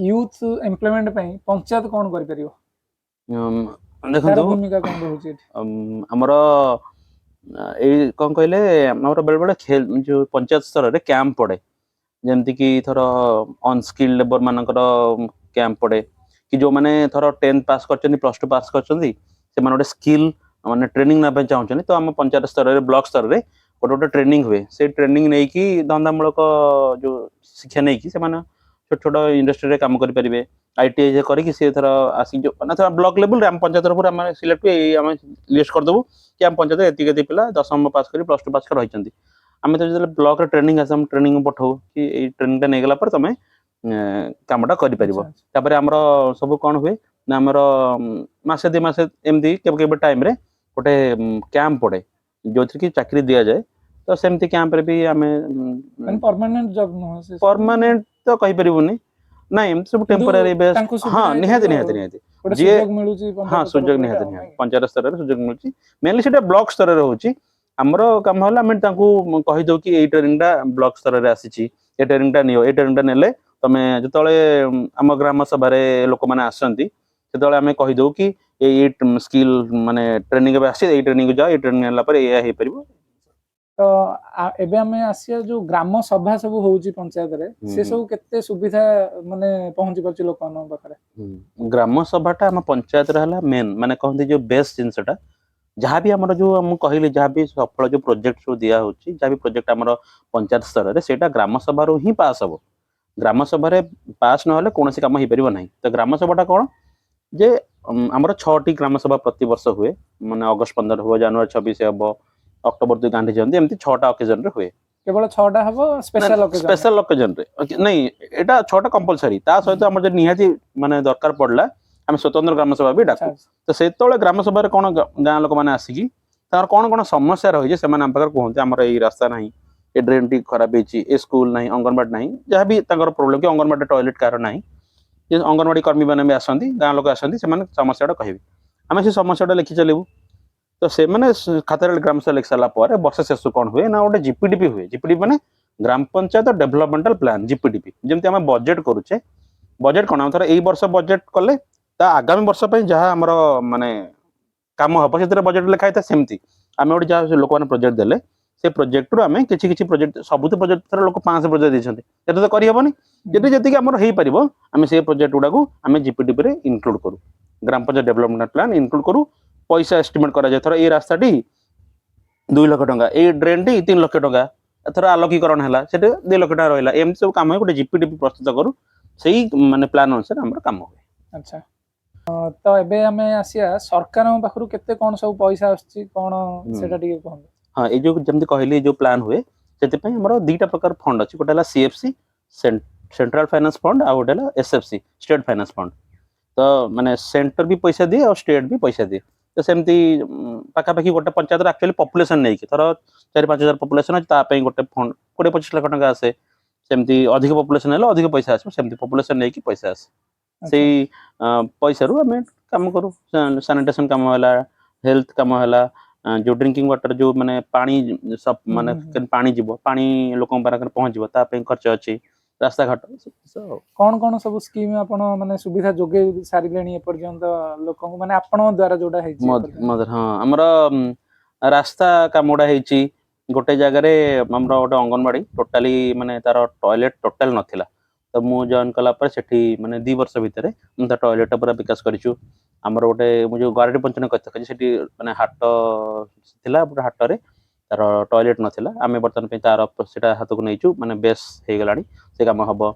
ୟୁଥ ଏମ୍ପ୍ଲୟମେଣ୍ଟ ପାଇଁ ପଞ୍ଚାୟତ କ'ଣ କରିପାରିବ, ତାର ଦେଖନ୍ତୁ ଭୂମିକା କ'ଣ ରହୁଛି ଏଠି? ଆମର ଏଇ କ'ଣ କହିଲେ, ଆମର ବେଳେବେଳେ ଯୋଉ ପଞ୍ଚାୟତ ସ୍ତରରେ କ୍ୟାମ୍ପ ପଡେ, ଯେମିତିକି ଧର ଅନସ୍କିଲ୍ଡ ଲେବର ମାନଙ୍କର କ୍ୟାମ୍ପ ପଡେ, କି ଯୋଉମାନେ ଧର 10th ପାସ୍ କରିଛନ୍ତି +2 ପାସ୍ କରିଛନ୍ତି ସେମାନେ ଗୋଟେ ସ୍କିଲ୍ ମାନେ ଟ୍ରେନିଂ ନେବା ପାଇଁ ଚାହୁଁଛନ୍ତି, ତ ଆମ ପଞ୍ଚାୟତ ସ୍ତରରେ ବ୍ଲକ ସ୍ତରରେ ଗୋଟେ ଟ୍ରେନିଂ ହୁଏ। ସେଇ ଟ୍ରେନିଂ ନେଇକି ଧନ୍ଦାମୂଳକ ଯୋଉ ଶିକ୍ଷା ନେଇକି ସେମାନେ ଛୋଟ ଛୋଟ ଇଣ୍ଡଷ୍ଟ୍ରିରେ କାମ କରିପାରିବେ। ITI କରିକି ସେ ଧର ଆସିକି ଯୋଉ ବ୍ଲକ ଲେବୁଲରେ ଆମ ପଞ୍ଚାୟତ ତରଫରୁ ଆମେ ସିଲେକ୍ଟ ହୁଏ, ଆମେ ଲିଷ୍ଟ କରିଦେବୁ କି ଆମ ପଞ୍ଚାୟତ ଏତିକି ଏତିକି ପିଲା 10ମ ପାସ୍ କରି +2 ପାସ୍ କରି ରହିଛନ୍ତି। ଆମେ ତ ଯେତେବେଳେ ବ୍ଲକରେ ଟ୍ରେନିଂ ଆସେ, ଆମେ ଟ୍ରେନିଂ ପଠାଉ କି ଏଇ ଟ୍ରେନିଂଟା ନେଇଗଲା ପରେ ତମେ କାମଟା କରିପାରିବ। ଆଚ୍ଛା, ଆଚ୍ଛା। ତାପରେ ଆମର ସବୁ କ'ଣ ହୁଏ ନା, ଆମର ମାସେ 2 ମାସେ ଏମିତି କେବେ କେବେ ଟାଇମରେ ଗୋଟେ କ୍ୟାମ୍ପ ପଡେ ଯୋଉଥିରେ କି ଚାକିରି ଦିଆଯାଏ। ତ ସେମିତି କ୍ୟାମ୍ପରେ ବି ଆମେ ମାନେ ପର୍ମାନେଣ୍ଟ ଜବ ନୁହଁ ସେ ସବୁ, ପରମାନେଣ୍ଟ ତ କହିପାରିବୁନି, ନାଇଁ ଏମିତି ସବୁ କିନ୍ତୁ ଟେମ୍ପୋରାରୀ ବେସ୍। ତାଙ୍କୁ ହଁ ସୁବିଧା ନିହାତି ହେଇପାରିବ ଆଉ ନିହାତି ନିହାତି ଗୋଟେ ଯିଏ ସୁଯୋଗ ମିଳୁଛି ହଁ ପଞ୍ଚାୟତ ସୁଯୋଗ ତରଫରୁ ଏଇଟା ନିହାତି ଆଉ ନିହାତି ନାଇଁ? ପଞ୍ଚାୟତ ସ୍ତରରେ ସୁଯୋଗ ମିଳୁଛି। ମେନଲି ସେଟା ବ୍ଲକ ସ୍ତରରେ ହଉଛି। ଆମର କାମ ହେଲା ଆମେ ତାଙ୍କୁ କହିଦଉ କି ଏଇ ଟ୍ରେନିଂଟା ବ୍ଲକ ସ୍ତରରେ ଆସିଛି, ଏ ଟ୍ରେନିଂଟା ନିଅ, ଏ ଟ୍ରେନିଂଟା ନେଲେ ତମେ ଯେତେବେଳେ ଆମ ଗ୍ରାମ ସଭାରେ ଲୋକମାନେ ଆସନ୍ତି ସେତେବେଳେ ଆମେ କହିଦଉ କି ଏଇ ସ୍କିଲ୍ ମାନେ ଟ୍ରେନିଂ ଏବେ ଆସିଛି, ଏଇ ଟ୍ରେନିଂ ଯାଅ, ଏଇ ଟ୍ରେନିଂ ନେଲା ପରେ ଏଇଆ ହେଇପାରିବ। ତ ଏବେ ଆମେ ଆସିବା ଯୋଉ ଗ୍ରାମ ସଭା ସବୁ ହଉଛି ପଞ୍ଚାୟତରେ, ସେ ସବୁ କେତେ ସୁବିଧା ମାନେ ପହଞ୍ଚି ପାରୁଛି ଲୋକମାନଙ୍କ ପାଖରେ? ଗ୍ରାମ ସଭାଟା ଆମ ପଞ୍ଚାୟତରେ ହେଲା ମେନ୍, ମାନେ କହନ୍ତି ଯୋଉ ବେଷ୍ଟ ଜିନିଷଟା। ଯାହାବି ଆମର ଯୋଉ ମୁଁ କହିଲି ଯାହାବି ସଫଳ ଯୋଉ ପ୍ରୋଜେକ୍ଟ ସବୁ ଦିଆ ହଉଛି, ଯାହାବି ପ୍ରୋଜେକ୍ଟ ଆମର ପଞ୍ଚାୟତ ସ୍ତରରେ, ସେଇଟା ଗ୍ରାମ ସଭାରୁ ହିଁ ପାସ୍ ହବ। ଗ୍ରାମ ସଭାରେ ପାସ୍ ନହେଲେ କୌଣସି କାମ ହେଇପାରିବ ନାହିଁ। ତ ଗ୍ରାମ ସଭାଟା କ'ଣ ଯେ ଆମର 6ଟି ଗ୍ରାମ ସଭା ପ୍ରତିବର୍ଷ ହୁଏ, ମାନେ ଅଗଷ୍ଟ 15 ହବ, ଜାନୁଆରୀ 26 ହବ, ଅକ୍ଟୋବର 2 ଗାନ୍ଧୀ ଜୟନ୍ତୀ, ଏମିତି 6ଟା ଅକେଜନରେ ହୁଏ। କେବଳ 6ଟା ହବ ସ୍ପେଶାଲ ଅକେଜନ? ସ୍ପେଶାଲ ଅକେଜନରେ ନାଇଁ, ଏଇଟା 6ଟା କମ୍ପଲସରି। ତା ସହିତ ଆମର ଯଦି ନିହାତି ମାନେ ଦରକାର ପଡିଲା ଆମେ ସ୍ୱତନ୍ତ୍ର ଗ୍ରାମ ସଭା ବି ଆଚ୍ଛା, ଡାକୁ। ଆଚ୍ଛା। ତ ସେତେବେଳେ ଗ୍ରାମ ସଭାରେ କ'ଣ ଗାଁ ଲୋକମାନେ ଆସିକି ତାଙ୍କର କ'ଣ କ'ଣ ସମସ୍ୟା ରହିଛି ସେମାନେ ଆମ ପାଖରେ କୁହନ୍ତି। ଆମର ଏଇ ରାସ୍ତା ନାହିଁ, ଏ ଡ୍ରେନ୍ ଟି ଖରାପ ହେଇଛି, ଏ ସ୍କୁଲ ନାହିଁ, ଅଙ୍ଗନବାଡି ନାହିଁ, ଯାହାବି ତାଙ୍କର ପ୍ରୋବ୍ଲେମ, କି ଅଙ୍ଗନବାଡି ଟଏଲେଟ କାହାର ନାହିଁ, ଯେ ଅଙ୍ଗନବାଡି କର୍ମୀ ମାନେ ବି ଆସନ୍ତି, ଗାଁ ଲୋକ ଆସନ୍ତି, ସେମାନେ ସମସ୍ୟାଟା କହିବେ। ଆମେ ସେ ସମସ୍ୟାଟା ଲେଖି ଚାଲିବୁ। ତ ସେମାନେ ଖାତାରେ ଗ୍ରାମ ସଭା ଲେଖି ସାରିଲା ପରେ ବର୍ଷ ଶେଷକୁ କ'ଣ ହୁଏ ନା, ଗୋଟେ ଜିପିଡିପି ହୁଏ। ଜିପିଡିପି ମାନେ ଗ୍ରାମ ପଞ୍ଚାୟତ ଡେଭଲପମେଣ୍ଟାଲ ପ୍ଲାନ, ଜିପିଡିପି। ଯେମିତି ଆମେ ବଜେଟ କରୁଛେ, ବଜେଟ କ'ଣ ଆମେ ଥର ଏଇ ବର୍ଷ ବଜେଟ କଲେ ତା ଆଗାମୀ ବର୍ଷ ପାଇଁ ଯାହା ଆମର ମାନେ କାମ ହବ ସେଥିରେ ବଜେଟ ଲେଖା ହେଇଥାଏ। ସେମିତି ଆମେ ଗୋଟେ ଯାହା ଲୋକମାନେ ପ୍ରୋଜେକ୍ଟ ଦେଲେ, ସେ ପ୍ରୋଜେକ୍ଟରୁ ଆମେ କିଛି କିଛି ପ୍ରୋଜେକ୍ଟ, ସବୁ ତ ପ୍ରୋଜେକ୍ଟ ଥର ଲୋକ 500 ପ୍ରୋଜେକ୍ଟ ଦେଇଛନ୍ତି, ଏତେ ତ କରିହବନି। ଯଦି ଯେତିକି ଆମର ହେଇପାରିବ ଆମେ ସେ ପ୍ରୋଜେକ୍ଟ ଗୁଡାକୁ ଆମେ ଜିପିଡିପିରେ ଇନକ୍ଲୁଡ କରୁ, ଗ୍ରାମ ପଞ୍ଚାୟତ ଡେଭଲପମେଣ୍ଟ ପ୍ଲାନ ଇନକ୍ଲୁଡ କରୁ। ପଇସା ଏଷ୍ଟିମେଟ କରାଯାଏ, ଥର ଏଇ ରାସ୍ତାଟି 2 ଲକ୍ଷ ଟଙ୍କା, ଏଇ ଡ୍ରେନଟି 3 ଲକ୍ଷ ଟଙ୍କା, ଏଥର ଆଲୋକୀକରଣ ହେଲା ସେଠି 2 ଲକ୍ଷ ଟଙ୍କା ରହିଲା। ଏମିତି ସବୁ କାମ ଗୋଟେ ଜିପିଡିପି ପ୍ରସ୍ତୁତ କରୁ, ସେଇ ମାନେ ପ୍ଲାନ ଅନୁସାରେ ଆମର କାମ ହୁଏ। ଆଚ୍ଛା, ତ ଏବେ ଆମେ ଆସିବା ସରକାରଙ୍କ ପାଖରୁ କେତେ କ'ଣ ସବୁ ପଇସା ଆସୁଛି କ'ଣ ସେଟା ଟିକେ କୁହନ୍ତୁ? ହଁ, ଏଇ ଯୋଉ ଯେମିତି କହିଲି ଏଇ ଯୋଉ ପ୍ଲାନ ହୁଏ, ସେଥିପାଇଁ ଆମର 2ଟା ପ୍ରକାର ଫଣ୍ଡ ଅଛି। ଗୋଟେ ହେଲା CFC ସେଣ୍ଟ୍ରାଲ ଫାଇନାନ୍ସ ଫଣ୍ଡ, ଆଉ ଗୋଟେ ହେଲା SFC ଷ୍ଟେଟ୍ ଫାଇନାନ୍ସ ଫଣ୍ଡ। ତ ମାନେ ସେଣ୍ଟର ବି ପଇସା ଦିଏ ଆଉ ଷ୍ଟେଟ ବି ପଇସା ଦିଏ। ତ ସେମିତି ପାଖାପାଖି ଗୋଟେ ପଞ୍ଚାୟତରେ ଆକ୍ଚୁଆଲି ପପୁଲେସନ ନେଇକି ଧର 4-5 ହଜାର ପପୁଲେସନ ଅଛି, ତା ପାଇଁ ଗୋଟେ ଫଣ୍ଡ 20-25 ଲକ୍ଷ ଟଙ୍କା ଆସେ। ସେମିତି ଅଧିକ ପପୁଲେସନ ହେଲେ ଅଧିକ ପଇସା ଆସିବ, ସେମିତି ପପୁଲେସନ ନେଇକି ପଇସା ଆସେ। ଆଚ୍ଛା, ସେଇ ପଇସାରୁ ଆମେ କାମ କରୁ। ସାନିଟେସନ କାମ ହେଲା, ହେଲ୍ଥ କାମ ହେଲା, ଯୋଉ ଡ୍ରିଙ୍କିଂ ୱାଟର, ଯୋଉ ମାନେ ପାଣି ମାନେ ପାଣି ଯିବ, ପାଣି ଲୋକଙ୍କ ପାଖରେ ପହଞ୍ଚିବ, ତା ପାଇଁ ଖର୍ଚ୍ଚ ଅଛି। ରାସ୍ତାଘାଟ କ'ଣ ସବୁ ସ୍କିମ୍ ଆପଣ ମାନେ ସୁବିଧା ଯୋଗେଇ ସାରିଲେଣି ଏପର୍ଯ୍ୟନ୍ତ ଲୋକଙ୍କୁ, ମାନେ ଆପଣଙ୍କ ଦ୍ଵାରା ଯୋଉଟା ହେଇଛି ଏପର୍ଯ୍ୟନ୍ତ? ହଁ, ଆମର ରାସ୍ତା କାମଟା ହେଇଛି। ଗୋଟେ ଜାଗାରେ ଆମର ଗୋଟେ ଅଙ୍ଗନବାଡି ଟୋଟାଲି ମାନେ ତାର ଟଏଲେଟ ଟୋଟାଲ ନଥିଲା, ତ तो मु जॉइन कला पर सेठी माने 2 वर्ष भितर मु ता टॉयलेट पूरा विकास करिछु हमर गोटे मु जो गारडी पंचन कथा कहि सेठी माने हाट थिला पूरा हाट रे तार टॉयलेट नथिला आमे बर्तन पे तार सेटा हाथ को नैचु माने बेस हे गलानी से काम हबो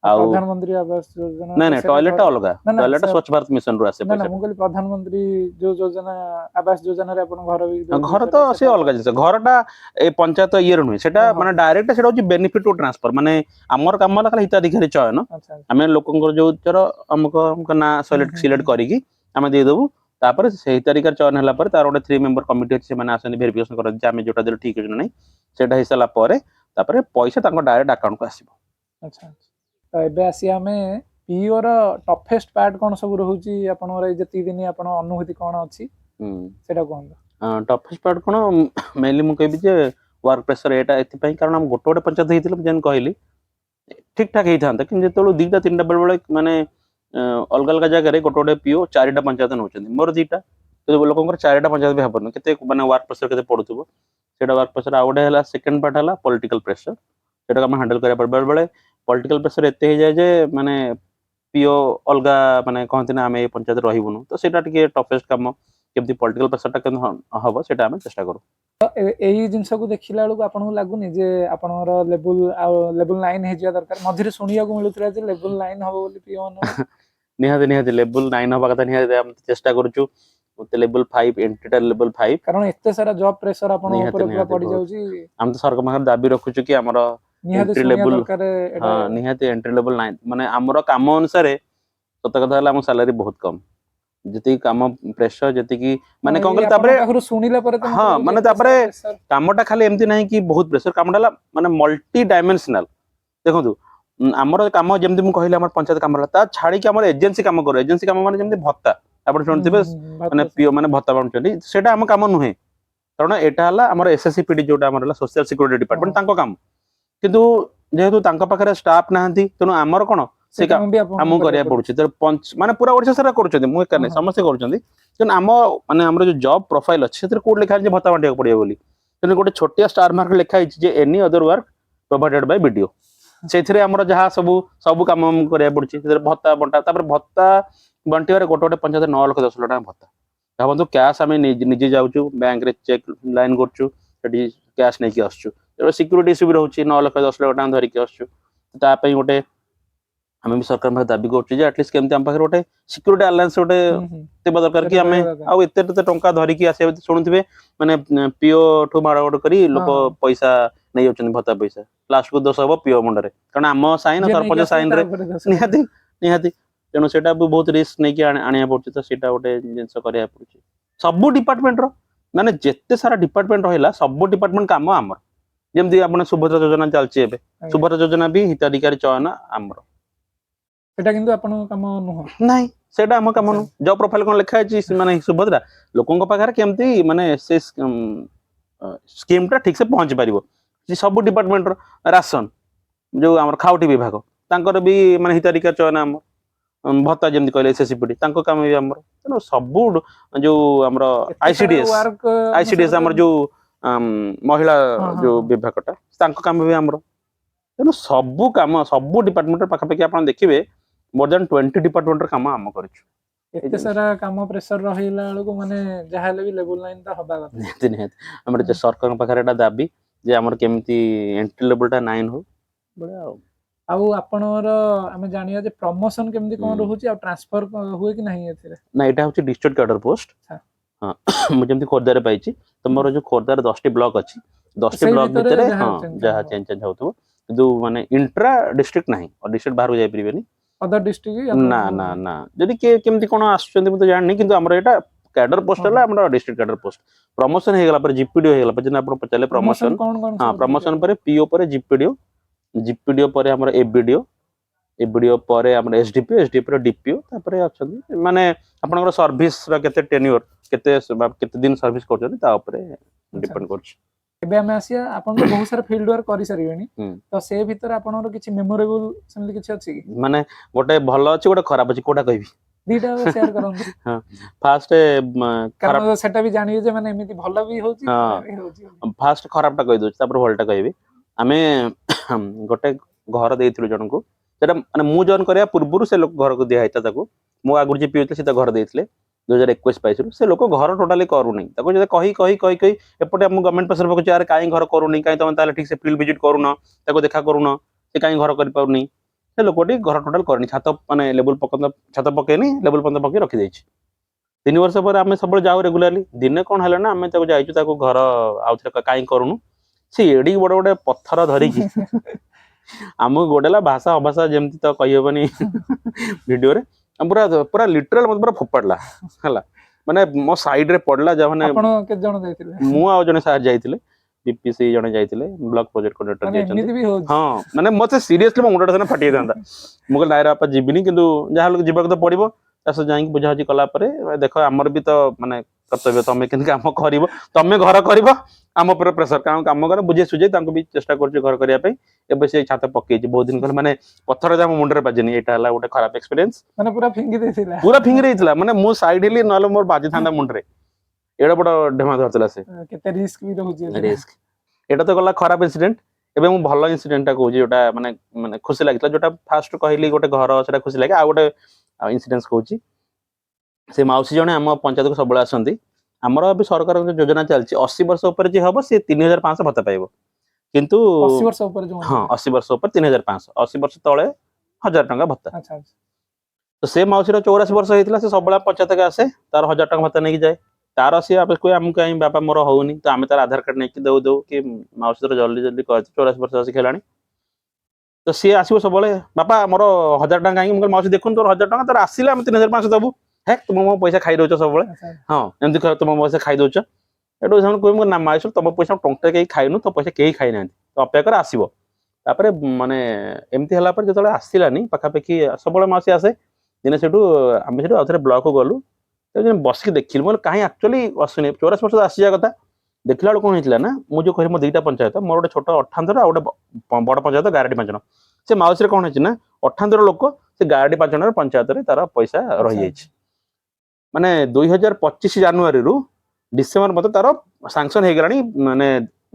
आउ प्रधानमंत्री आवास योजना नहीं नहीं टॉयलेट अलगा ना, ना, टॉयलेट सर- स्वच्छ भारत मिशन रु आसे ना ना पैसा ମୁଁ କହିଲି ପ୍ରଧାନମନ୍ତ୍ରୀ ଯୋଉ ଯୋଜନା ଆବାସ ଯୋଜନାରେ ଆପଣ ଘର ବି ଦଉଛନ୍ତି, घर तो से अलग जिनिस घरटा ए पंचायत ये नुहे सेटा हाँ। माने डायरेक्ट सेटा होची बेनिफिट टू ट्रांसफर माने हमर काम ला खाली हिताधिकारी चयन ଆଚ୍ଛା ଆଚ୍ଛା। आमे लोकंकर जो चर हमको ना हम्म, सिलेक्ट करिकी आमे दे देबु तापर से हिताधिकारी चयन हला पर तार गोटे 3 मेंबर कमिटी अछि माने आसनि वेरिफिकेशन कर जे आमे जोटा देल ठीक अछि नै सेटा हिसाला परे तापर पैसा ताको डायरेक्ट अकाउंट को आसीबो ଆଚ୍ଛା ଆଚ୍ଛା। ତ ଏବେ ଆସିବା ଆମେ ପିଓ ର ଟଫେଷ୍ଟ ପାର୍ଟ କଣ ସବୁ ରହୁଛି ଆପଣଙ୍କର ଏଇ ଯେତିକି ଦିନ ଆପଣ ଅନୁଭୂତି କଣ ଅଛି ସେଟା କୁହନ୍ତୁ। टफेस्ट पार्ट कोन मेनली मु कहबी जे वर्क प्रेशर एटा एथि पई कारण हम गोटे गोटे पंचायत हेतिले जेन कहली ठीक ठाक हेई थांता कि जेतलो 2टा 3टा बेल बेले माने अलग अलग जगह रे गोटे गोटे पीओ 4टा पंचायत नउचंदी मोर 2टा तो लोकंकर 4टा पंचायत भी हबन केते माने वर्क प्रेशर केते पडुथबो सेटा वर्क प्रेशर आउडे हला सेकंड पार्ट हला पॉलिटिकल प्रेशर सेटा हम हैंडल करिया पर बेल बेले पॉलिटिकल प्रेशर एते हे जाय जे माने पीओ अलगा माने कहंती ना आमे पंचायत रहिबुनु तो सेटा टिके टफेस्ट काम केमती पॉलिटिकल प्रेशर टा केन हबो सेटा आमे चेष्टा करू ଏଇ ଜିନିଷକୁ ଦେଖିଲା ବେଳକୁ ଆପଣଙ୍କୁ ଲାଗୁନି ଯେ ଆପଣଙ୍କର ଲେବୁଲ 9 ହେଇଯିବା ଦରକାର? ମଝିରେ ଶୁଣିବାକୁ ମିଳୁଥିଲା ଯେ ଲେବୁଲ 9 ହବ ବୋଲି ପିଓ ମାନଙ୍କୁ। निहाती निहाती लेवल 9 हबा कथा निहाती हम चेष्टा करूछु उते लेवल 5 एंट्री लेवल 5 କାରଣ ଏତେ ସାରା ଜବ ପ୍ରେସର ଆପଣଙ୍କ ନିହାତି, ଉପରେ ପୁରା ନିହାତି ପଡି ବହୁତ। ଯାଉଛି, हम तो सरकार माखर दाबी रखुछु कि हमर ନିହାତି एंट्री ଶୁଣିବା लेवल ଦରକାର ଏଟା। हां निहाती एंट्री लेवल 9 माने हमर काम अनुसार सत कथा हला हम सैलरी बहुत कम जति काम प्रेशर जति कि माने कोन ଆପଣଙ୍କ तापरे ପାଖରୁ ଶୁଣିଲା ପରେ ତ ମତେ हां ଲାଗୁଛି माने ଏତେ तापरे ସାରା pressure। कामटा खाली एमती नाही कि बहुत प्रेशर कामटा हला माने मल्टी डायमेंशनल देखंतु हमर काम जेमति मु कहले हमर पंचायत काम ता छाडी कि हमर एजेंसी काम करो एजेंसी काम माने जेमति भत्ता आपण सुनथिबे माने पीओ माने भत्ता बांटछथि सेटा हम काम नुहे कारण एटा हला हमर एसएससीपीडी जोटा हमर हला सोशल सिक्युरिटी डिपार्टमेंट तांको काम किंतु जेहेतु तांको पाखरे स्टाफ नाहंती तनो हमर कोन से हम करिया पडुछि तर पंच माने पूरा ओडिसा सारा करूछथि मु एका नै समस्त करूछथि तन हम माने हमर जो जॉब प्रोफाइल अछि सेतर कोड लिखा जे भत्ता बांटिया पडियो बोली तने गोटे छोटिया स्टार मार्क लिखा छि जे any other work provided by video सेथिरे हमर जहा सब काम हम करिया पडुछि सेतर भत्ता बंटा तापर भत्ता बंटिवारे गोटे गोटे पंचायत 9 लाख 10 लाख टका भत्ता भाबंतु कैश आमे निजे जाउछु बैंक रे चेक लाइन करछु सेठी कैश नै कि आछछु सिक्युरिटी इश्यू भी रहउछि 9 लाख 10 लाख टका धरि कि आछछु ता पई गोटे हमें भी सरकार में दाबी करछु जे एटलीस्ट केमते हम पाखरे गोटे सिक्युरिटी अलायंस गोटे तेबा दरकार कि हमें आ एते टंका धरि कि आसे सुनुथिबे माने पीओ ठो मारा गोटे करी लोक पैसा नै जाउछन भत्ता पैसा लास्ट को दोष हबो पीओ मुंडरे कारण हम साइन सरपंच साइन रे निहाती निहाती तेणु सेटा भी बहुत रिस्क नै कि आनिया पड़छि तो सेटा गोटे जिंस करिया पड़छि सब डिपार्टमेंट रो माने जेते सारा डिपार्टमेंट रहिला सब डिपार्टमेंट काम हमर जेमति आपण सुभद्रा योजना चलछि एबे सुभद्रा योजना भी हिताधिकारी चयन हमर सेटा किंतु आपन काम नुह नाही सेटा हम काम नु जॉब प्रोफाइल कोन लिखा अछि माने सुभद्रा लोकन पाखरे केमति माने से स्कीम टा ठीक से पहुंच परिबो सब डिपार्टमेंट रो राशन जो हमर खाउटी विभाग तांकर भी माने हिताधिकारी चयन हमर भत्ता जेमति कहले एसएससीपीडी तांको काम भी हमर तनो सब जो हमर आईसीडीएस हमर जो महिला जो विभागटा तांको काम भी हमर तनो सब काम सब डिपार्टमेंट पाखा पाखी आपण देखिबे मोर देन 20 डिपार्टमेंट काम हम करछु एते सारा काम प्रेशर रहिला बेलको माने जहाले भी लेवल 9 त हबा कथा निहाती निहाती हमर जे सरकार पाखरे एटा दाबी जे हमर केमती एंट्री लेवल टा 9 हो बडा आउ आपनर हमें जानिया जे प्रमोशन केमती कोन रहउची आ ट्रांसफर हुए कि नहीं एथिरे ना एटा होची डिस्ट्रिक्ट कैडर पोस्ट हां मु जेमती खोरदारे पाइची तो मोर जो खोरदार 10 टी ब्लॉक अछि 10 टी ब्लॉक भितरे हां जहा चेंज होतबो किंतु माने इंट्रा डिस्ट्रिक्ट नाही और डिस्ट्रिक्ट बाहर जाय परिबेनी अदर डिस्ट्रिक्ट ना ना ना जदि के केमती कोन आछुचंदी मते जाननी किंतु हमर एटा कैडर पोस्ट हला हमर डिस्ट्रिक्ट कैडर पोस्ट प्रमोशन हे गेला पर जीपीडीओ हे गेला पर जने आपण पचले प्रमोशन हां प्रमोशन पर पीओ पर जीपीडीओ जीपीडीओ पर हमर एबीडीओ एबीडीओ पर हमर एसडीपीओ एसडीपीओ पर डीपीओ तापर अछंदी माने आपनकर सर्विस रा केते टेन्योर केते दिन सर्विस करछन ता ऊपर डिपेंड करछ एबे हमें आसिया आपन तो बहुत सारा फील्ड वर्क करि सरिबेनी तो से भीतर आपनर किछि मेमोरेबल सेमली किछि अछि कि माने गोटे भलो अछि गोटे खराब अछि कोटा कहबी दीटा शेयर करन हां फास्ट खराब सेटा भी जानिए जे माने एमिति भलो भी होउची खराब भी होउची फास्ट खराब टा कहि दोछ तापर भलटा कहबी हमें गोटे घर देइथिलु जणको ସେଟା ମାନେ ମୁଁ ଜଏନ୍ କରିବା ପୂର୍ବରୁ ସେ ଲୋକ ଘରକୁ ଦିଆ ହେଇଥିଲା ତାକୁ ମୁଁ ଆଗରୁ ଯିଏ ପିଉଥିଲେ ସେ ତା ଘର ଦେଇଥିଲେ 2021-22 ସେ ଲୋକ ଘର ଟୋଟାଲି କରୁନି ତାକୁ ଯଦି କହି କହି କହି କହି ଏପଟେ ଆମ ଗଭର୍ଣ୍ଣମେଣ୍ଟ ପ୍ରେସର ପକାଉଛି ଆରେ କାହିଁ ଘର କରୁନି କାହିଁ ତମେ ତାହେଲେ ଠିକ ସେ ଫିଲ୍ଡ ଭିଜିଟ୍ କରୁନ ତାକୁ ଦେଖା କରୁନ ସେ କାହିଁ ଘର କରିପାରୁନି ସେ ଲୋକଟି ଘର ଟୋଟାଲ କରିନି ଛାତ ମାନେ ଲେବୁଲ ପର୍ଯ୍ୟନ୍ତ ଛାତ ପକେଇନି ଲେବୁଲ ପର୍ଯ୍ୟନ୍ତ ପକେଇ ରଖିଦେଇଛି 3 ବର୍ଷ ପରେ ଆମେ ସବୁବେଳେ ଯାଉ ରେଗୁଲାରଲି ଦିନେ କଣ ହେଲା ନା ଆମେ ତାକୁ ଯାଇଛୁ ତାକୁ ଘର ଆଉଥରେ କାହିଁ କରୁନୁ ସେ ଏଡିକି ବଡ ଗୋଟେ ପଥର ଧରିକି ଆମକୁ ଗୋଡେଲା ଭାଷା ଅଭାଷା ଯେମିତି ତ କହିହବନି ଭିଡିଓରେ ପୁରା ପୁରା ଲିଟରାଲ ମତେ ପୁରା ଫୋପାଡିଲା ହେଲା ମାନେ ମୋ ସାଇଡ ରେ ପଡିଲା ଯାହା ମାନେ ଆପଣ କେତେ ଜଣ ଯାଇଥିଲେ ମୁଁ ଆଉ ଜଣେ ସାର୍ ଯାଇଥିଲେ ବିପିସି ଜଣେ ଯାଇଥିଲେ ବ୍ଲକ ପ୍ରୋଜେକ୍ଟ କୋଅର୍ଡିନେଟର ମାନେ ଯାଇଛନ୍ତି ଏମିତି ବି ହଉଛି ହଁ ମାନେ ମତେ ସିରିୟସଲି ମୋ ମୁଣ୍ଡଟା ସେଦିନ ଫାଟି ଯାଇଥାନ୍ତା ମୁଁ କହିଲି ନାଇରେ ବାପା ଯିବିନି କିନ୍ତୁ ଯାହା ହେଲେ ଯିବାକୁ ତ ପଡିବ ତା ସହ ଯାଇକି ବୁଝାବୁଝି କଲା ପରେ ଦେଖ ଆମର ବି ତ ମାନେ କର୍ତ୍ତବ୍ୟ ତମେ କେମିତି କାମ କରିବ ତମେ ଘର କରିବ ଆମ ଉପରେ ପ୍ରେସର କାରଣ କାମ କର ବୁଝେଇ ସୁଝେଇ ତାଙ୍କୁ ବି ଚେଷ୍ଟା କରୁଛୁ ଘର କରିବା ପାଇଁ ଏବେ ସେ ଛାତ ପକେଇଛି ବହୁତ ଦିନ କହିଲେ ମାନେ ପଥର ଯା ମୋ ମୁଣ୍ଡରେ ବାଜିନି ଏଇଟା ହେଲା ଗୋଟେ ଖରାପ ଏକ୍ସପିରିଏନ୍ସ ମାନେ ପୁରା ଫିଙ୍ଗି ଦେଇଥିଲା ପୁରା ଫିଙ୍ଗି ଦେଇଥିଲା ମାନେ ମୁଁ ସାଇଡ ହେଲି ନହେଲେ ମୋର ବାଜିଥାନ୍ତା ମୁଣ୍ଡରେ ଏଡେ ବଡ ଢେମା ଧରିଥିଲା ସେ କେତେ ରିସ୍କ ବି ରହୁଛି ଏଥିରେ। ରିସ୍କ ଏଟା ତ ଗଲା ଖରାପ ଇନସିଡେଣ୍ଟ ଏବେ ମୁଁ ଭଲ ଇନସିଡେଣ୍ଟଟା କହୁଛି ଯୋଉଟା ମାନେ ମାନେ ଖୁସି ଲାଗିଥିଲା ଯୋଉଟା ଫାଷ୍ଟ କହିଲି ଗୋଟେ ଘର ସେଟା ଖୁସି ଲାଗେ ଆଉ ଗୋଟେ ଇନସିଡେନ୍ସ କହୁଛି ସେ ମାଉସୀ ଜଣେ ଆମ ପଞ୍ଚାୟତକୁ ସବୁବେଳେ ଆସନ୍ତି ଆମର ଏବେ ସରକାରଙ୍କ ଯୋଜନା ଚାଲିଛି 80 ବର୍ଷ ଉପରେ ଯିଏ ହବ ସେ 3500 ଭତ୍ତା ପାଇବ କିନ୍ତୁ 80 ବର୍ଷ ଉପରେ ଯୋଉ ହଁ 80 ବର୍ଷ ଉପରେ 3500 80 ବର୍ଷ ତଳେ 1000 ଟଙ୍କା ଭତ୍ତା ଆଚ୍ଛା ଆଚ୍ଛା ତ ସେ ମାଉସୀର 84 ବର୍ଷ ହେଇଥିଲା ସେ ସବୁବେଳେ ପଞ୍ଚାୟତକୁ ଆସେ ତାର 1000 ଟଙ୍କା ଭତ୍ତା ନେଇକି ଯାଏ ତାର ସିଏ କୁହେ ଆମକୁ କାହିଁ ବାପା ମୋର ହଉନି ତ ଆମେ ତାର ଆଧାର କାର୍ଡ ନେଇକି ଦଉ କି ମାଉସୀ ତୋର ଜଲ୍ଦି ଜଲ୍ଦି କହିଛି 84 ବର୍ଷ ଆସିକି ହେଲାଣି ତ ସିଏ ଆସିବ ସବୁବେଳେ ବାପା ମୋର 1000 ଟଙ୍କା କାହିଁକି ମୁଁ କହିଲି ମାଉସୀ ଦେଖୁନ ତୋର 1000 ଟଙ୍କା ତୋର ଆସିଲେ ଆମେ 3500 ଦବୁ ହେ ତୁମ ମୋ ପଇସା ଖାଇ ଦଉଛ ସବୁବେଳେ ଆଚ୍ଛା ହଁ ଏମିତି କହ ତୁମ ପଇସା ଖାଇ ଦଉଛ ଏଠୁ ସେମାନେ କହିବେ ନା ମାଉସୀ ତମ ପଇସା ଟଙ୍କା କେହି ଖାଇନୁ ତୋ ପଇସା କେହି ଖାଇନାହାନ୍ତି ତ ଅପେକ୍ଷା କରି ଆସିବ ତାପରେ ମାନେ ଏମିତି ହେଲା ପରେ ଯେତେବେଳେ ଆସିଲାନି ପାଖାପାଖି ସବୁବେଳେ ମାଉସୀ ଆସେ ଦିନେ ସେଠୁ ଆମେ ସେଠୁ ଆଉଥରେ ବ୍ଲକକୁ ଗଲୁ ବସିକି ଦେଖିଲୁ ମୁଁ କାହିଁ ଆକ୍ଚୁଆଲି ଆସୁନି 84 ବର୍ଷ ଆସିବା କଥା ଦେଖିଲା ବେଳକୁ କଣ ହେଇଥିଲା ନା ମୁଁ ଯୋଉ କହିଲି ମୋ ଦିଟା ପଞ୍ଚାୟତ ମୋର ଗୋଟେ ଛୋଟ 98 ଆଉ ଗୋଟେ ବଡ ପଞ୍ଚାୟତ ଗାରଡି ପାଞ୍ଚଣ ସେ ମାଉସୀରେ କଣ ହେଇଛି ନା 98 ଲୋକ ସେ ଗାରଡି ପାଞ୍ଚଣର ପଞ୍ଚାୟତରେ ତାର ପଇସା ରହିଯାଇଛି ମାନେ 2025 ଜାନୁଆରୀରୁ ଡିସେମ୍ବର ମତେ ତାର ସାଂସନ ହେଇଗଲାଣି ମାନେ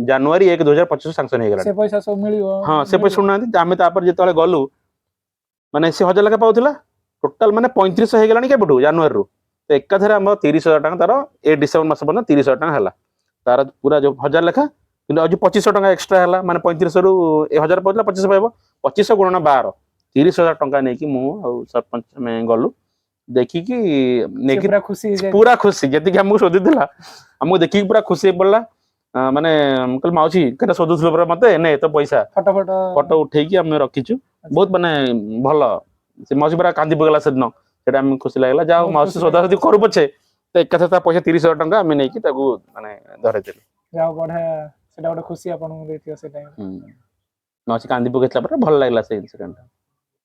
ଜାନୁଆରୀ 1 2025 ସାଂସନ ହେଇଗଲାଣି ସେ ପଇସା ସବୁ ମିଳିବ ହଁ ସେ ପଇସା ଶୁଣୁନାହାନ୍ତି ଆମେ ତାପରେ ଯେତେବେଳେ ଗଲୁ ମାନେ ସେ 1000 ଲେଖା ପାଉଥିଲା ଟୋଟାଲ ମାନେ 3500 ହେଇଗଲାଣି କେବେଠୁ ଜାନୁଆରୀରୁ ଏକାଥରେ ଆମର 30,000 ଟଙ୍କା ତାର ଏ ଡିସେମ୍ବର ମାସ ପର୍ଯ୍ୟନ୍ତ 30,000 ଟଙ୍କା ହେଲା ତାର ପୁରା ଯୋଉ 1000 ଲେଖା କିନ୍ତୁ ଆଉ 2500 ଟଙ୍କା ଏକ୍ସଟ୍ରା ହେଲା ମାନେ 3500 ରୁ 1000 ପାଉଥିଲା 2500 ପାଇବ 2500 ଗୁଣନ 12 30,000 ଟଙ୍କା ନେଇକି ମୁଁ ଆଉ ସରପଞ୍ଚ ଆମେ ଗଲୁ ଦେଖିକି ସେ ନେଇକି ପୁରା ଖୁସି ହେଇଯାଇଛି ପୁରା ଖୁସି ଯେତିକି ଆମକୁ ଶୋଧିଥିଲା ଆମକୁ ଦେଖିକି ପୁରା ଖୁସି ହେଇ ପଡିଲା ମାନେ ମୁଁ କହିଲି ମାଉସୀ କେତେ ଶୋଧୁଥିଲ ପୁରା ମତେ ନେ ତ ପଇସା ଫଟୋ ଉଠେଇକି ଆମେ ରଖିଛୁ ବହୁତ ମାନେ ଭଲ ସେ ମାଉସୀ ପୁରା କାନ୍ଦି ପକେଇଲା ସେଦିନ ସେଟା ଆମକୁ ଖୁସି ଲାଗିଲା ଯାହା ବହୁତ ମାଉସୀ ଖୁସି ସୋଧାସୋଧି ଲାଗିଲା କରୁ ପଛେ ତ ଏକାଥରେ ତା ପଇସା 30,000 ଟଙ୍କା ଆମେ ନେଇକି ତାକୁ ମାନେ ଧରେଇଦେଲୁ ଯାହା ବଢିଆ ସେଟା ଗୋଟେ ଖୁସି ଆପଣଙ୍କୁ ଦେଇଥିବ ସେ ଟାଇମ୍ ମାଉସୀ କାନ୍ଦି ପକେଇଥିଲା ପରେ ଭଲ ଲାଗିଲା ସେ ଇନସିଡେଣ୍ଟ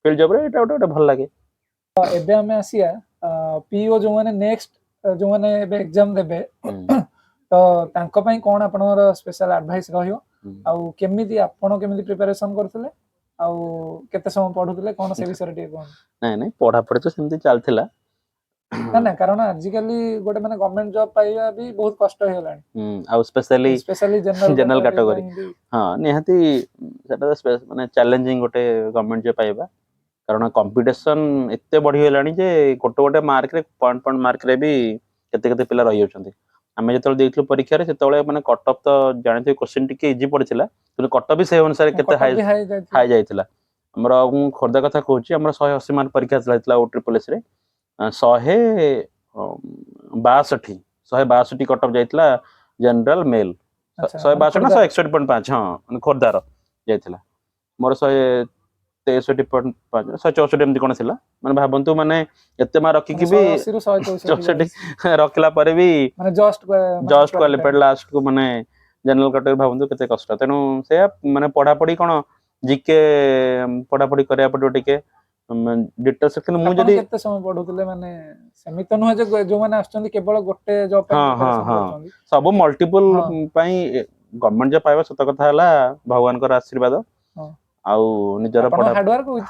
ଫିଲ୍ଡ ଜବରେ ଏଇଟା ଗୋଟେ ଭଲ ଲାଗେ ଏବେ ଆମେ ଆସିବା ପିଓ ଯୋଉମାନେ ନେକ୍ସଟ ଯୋଉମାନେ ଏବେ ଏକ୍ଜାମ ଦେବେ ତ ତାଙ୍କ ପାଇଁ କଣ ଆପଣଙ୍କର ସ୍ପେଶାଲ ଆଡଭାଇସ ରହିବ ଆଉ କେମିତି ଆପଣ କେମିତି ପ୍ରିପାରେସନ କରୁଥିଲେ ଆଉ କେତେ ସମୟ ପଢୁଥିଲେ କଣ ସେ ବିଷୟରେ ଟିକେ କୁହନ୍ତୁ ନାଇଁ ପଢାପଢି ତ ସେମିତି ଚାଲିଥିଲା ନା କାରଣ ଆଜିକାଲି ଗୋଟେ ମାନେ ଗଭର୍ଣ୍ଣମେଣ୍ଟ ଜବ ପାଇବା ବି ବହୁତ କଷ୍ଟ ହେଇଗଲାଣି ଆଉ ସ୍ପେଶାଲି ଜେନେରାଲ କ୍ୟାଟାଗୋରୀ କ୍ୟାଟେଗୋରୀ ହଁ ନିହାତି ସେଟା ମାନେ ଚ୍ୟାଲେଞ୍ଜିଂ ଗୋଟେ ଗଭର୍ଣ୍ଣମେଣ୍ଟ ଜବ ପାଇବା କାରଣ କମ୍ପିଟିସନ ଏତେ ବଢିଗଲାଣି ଯେ ଗୋଟେ ମାର୍କରେ ପଏଣ୍ଟ ମାର୍କରେ ବି କେତେ କେତେ ପିଲା ରହିଯାଉଛନ୍ତି ଆମେ ଯେତେବେଳେ ଦେଇଥିଲୁ ପରୀକ୍ଷାରେ ସେତେବେଳେ ମାନେ କଟଅଫ ତ ଜାଣିଥିବେ କୋଶ୍ଚିନ୍ ଟିକେ ଇଜି ପଡିଥିଲା କିନ୍ତୁ କଟଅଫ ବି ସେଇ ଅନୁସାରେ କେତେ ହାଇ ଯାଇଥିଲା ଆମର ମୁଁ ଖୋର୍ଦ୍ଧା କଥା କହୁଛି ଆମର 180 ମାର୍କ ପରୀକ୍ଷା ହେଇଥିଲା OSSS ରେ 162 କଟଅଫ ଯାଇଥିଲା ଜେନେରାଲ ମେଲ 162 ନା 161.5 ହଁ ମାନେ ଖୋର୍ଦ୍ଧାର ଯାଇଥିଲା ମୋର 163.5 164 ଏମିତି କଣ ଥିଲା ମାନେ ଭାବନ୍ତୁ ମାନେ ଏତେ ମାର୍କ ରଖିକି ବି 180 ରୁ 164 ରଖିଲା ପରେ ବି ମାନେ ଜଷ୍ଟ କ୍ୱାଲିଫାଏଡ ଲାଷ୍ଟ କୁ ମାନେ ଜେନେରାଲ କ୍ୟାଟେଗୋରୀ ଭାବନ୍ତୁ କେତେ କଷ୍ଟ ତେଣୁ ସେଇଆ ମାନେ ପଢାପଢି କଣ ଜିକେ ପଢାପଢି କରିବାକୁ ପଡିବ ଟିକେ ଡିଟେଲ୍ସ କିନ୍ତୁ ମୁଁ ଆପଣ ଯଦି କେତେ ସମୟ ପଢୁଥିଲେ ମାନେ ସେମିତି ତ ନୁହେଁ ଯେ ଯୋଉମାନେ ଆସୁଛନ୍ତି କେବଳ ଗୋଟେ ଜବ ପାଇଁ ପ୍ରିପାରେସନ କରୁଛନ୍ତି ସବୁ ମଲ୍ଟିପଲ ପାଇଁ ଗଭର୍ଣ୍ଣମେଣ୍ଟ ଜବ ପାଇବା ସତ କଥା ହେଲା ଭଗବାନଙ୍କର ଆଶୀର୍ବାଦ ଆଉ ନିଜର ଆପଣଙ୍କ ହାର୍ଡୱାର୍କ ୱିଥ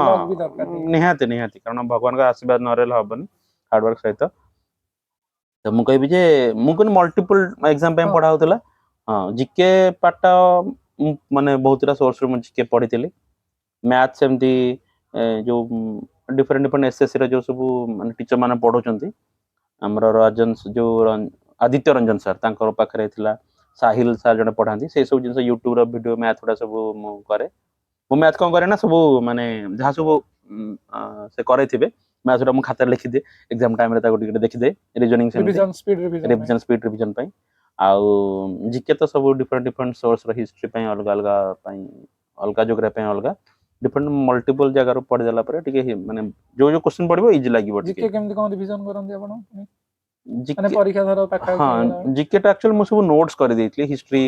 ଲକ୍ ବି ଦରକାର ନିହାତି କାରଣ ଭଗବାନଙ୍କ ଆଶୀର୍ବାଦ ନ ରହିଲେ ହବନି ହାର୍ଡୱାର୍କ ସହିତ ତ ମୁଁ କହିବି ଯେ ମୁଁ କହିଲି ମଲ୍ଟିପଲ ଏକ୍ସାମ ପାଇଁ ପଢା ହଉଥିଲା ହଁ ଜିକେ ପାଠ ମାନେ ବହୁତଟା ସୋର୍ସରୁ ମୁଁ ଜିକେ ପଢିଥିଲି ମ୍ୟାଥ ସେମିତି जो डिफरेंट डिफरेंट एसएससी रो जो सब माने टीचर माने पढौचंती हमर राजन जो आदित्य रंजन सर तांकर पाखरे थिला साहिल सर जने पढांती से सब जिंस यूट्यूब रो वीडियो मैथ उडा सब मु करे मु मैथ कोन करे ना सब माने जहा सब से करे थिबे मैथ उडा मु खाता लिखि दे एग्जाम टाइम रे ताको टिके देखि दे रीजनिंग सेमती revision speed revision revision speed revision पई आउ जीके तो सब डिफरेंट डिफरेंट सोर्स रो हिस्ट्री पई अलग अलग पई अलग जोग्राफी पई अलग डिफरेंट मल्टीपल जगह रो पढ़ देला पर टिके माने जो जो क्वेश्चन पढ़बो इजी लागिवो जीके टिके केमती कोन रिवीजन करंदी आपण माने जीके परीक्षा धर पाखा हाँ जीके टा एक्चुअली मु सब नोट्स कर देइतली हिस्ट्री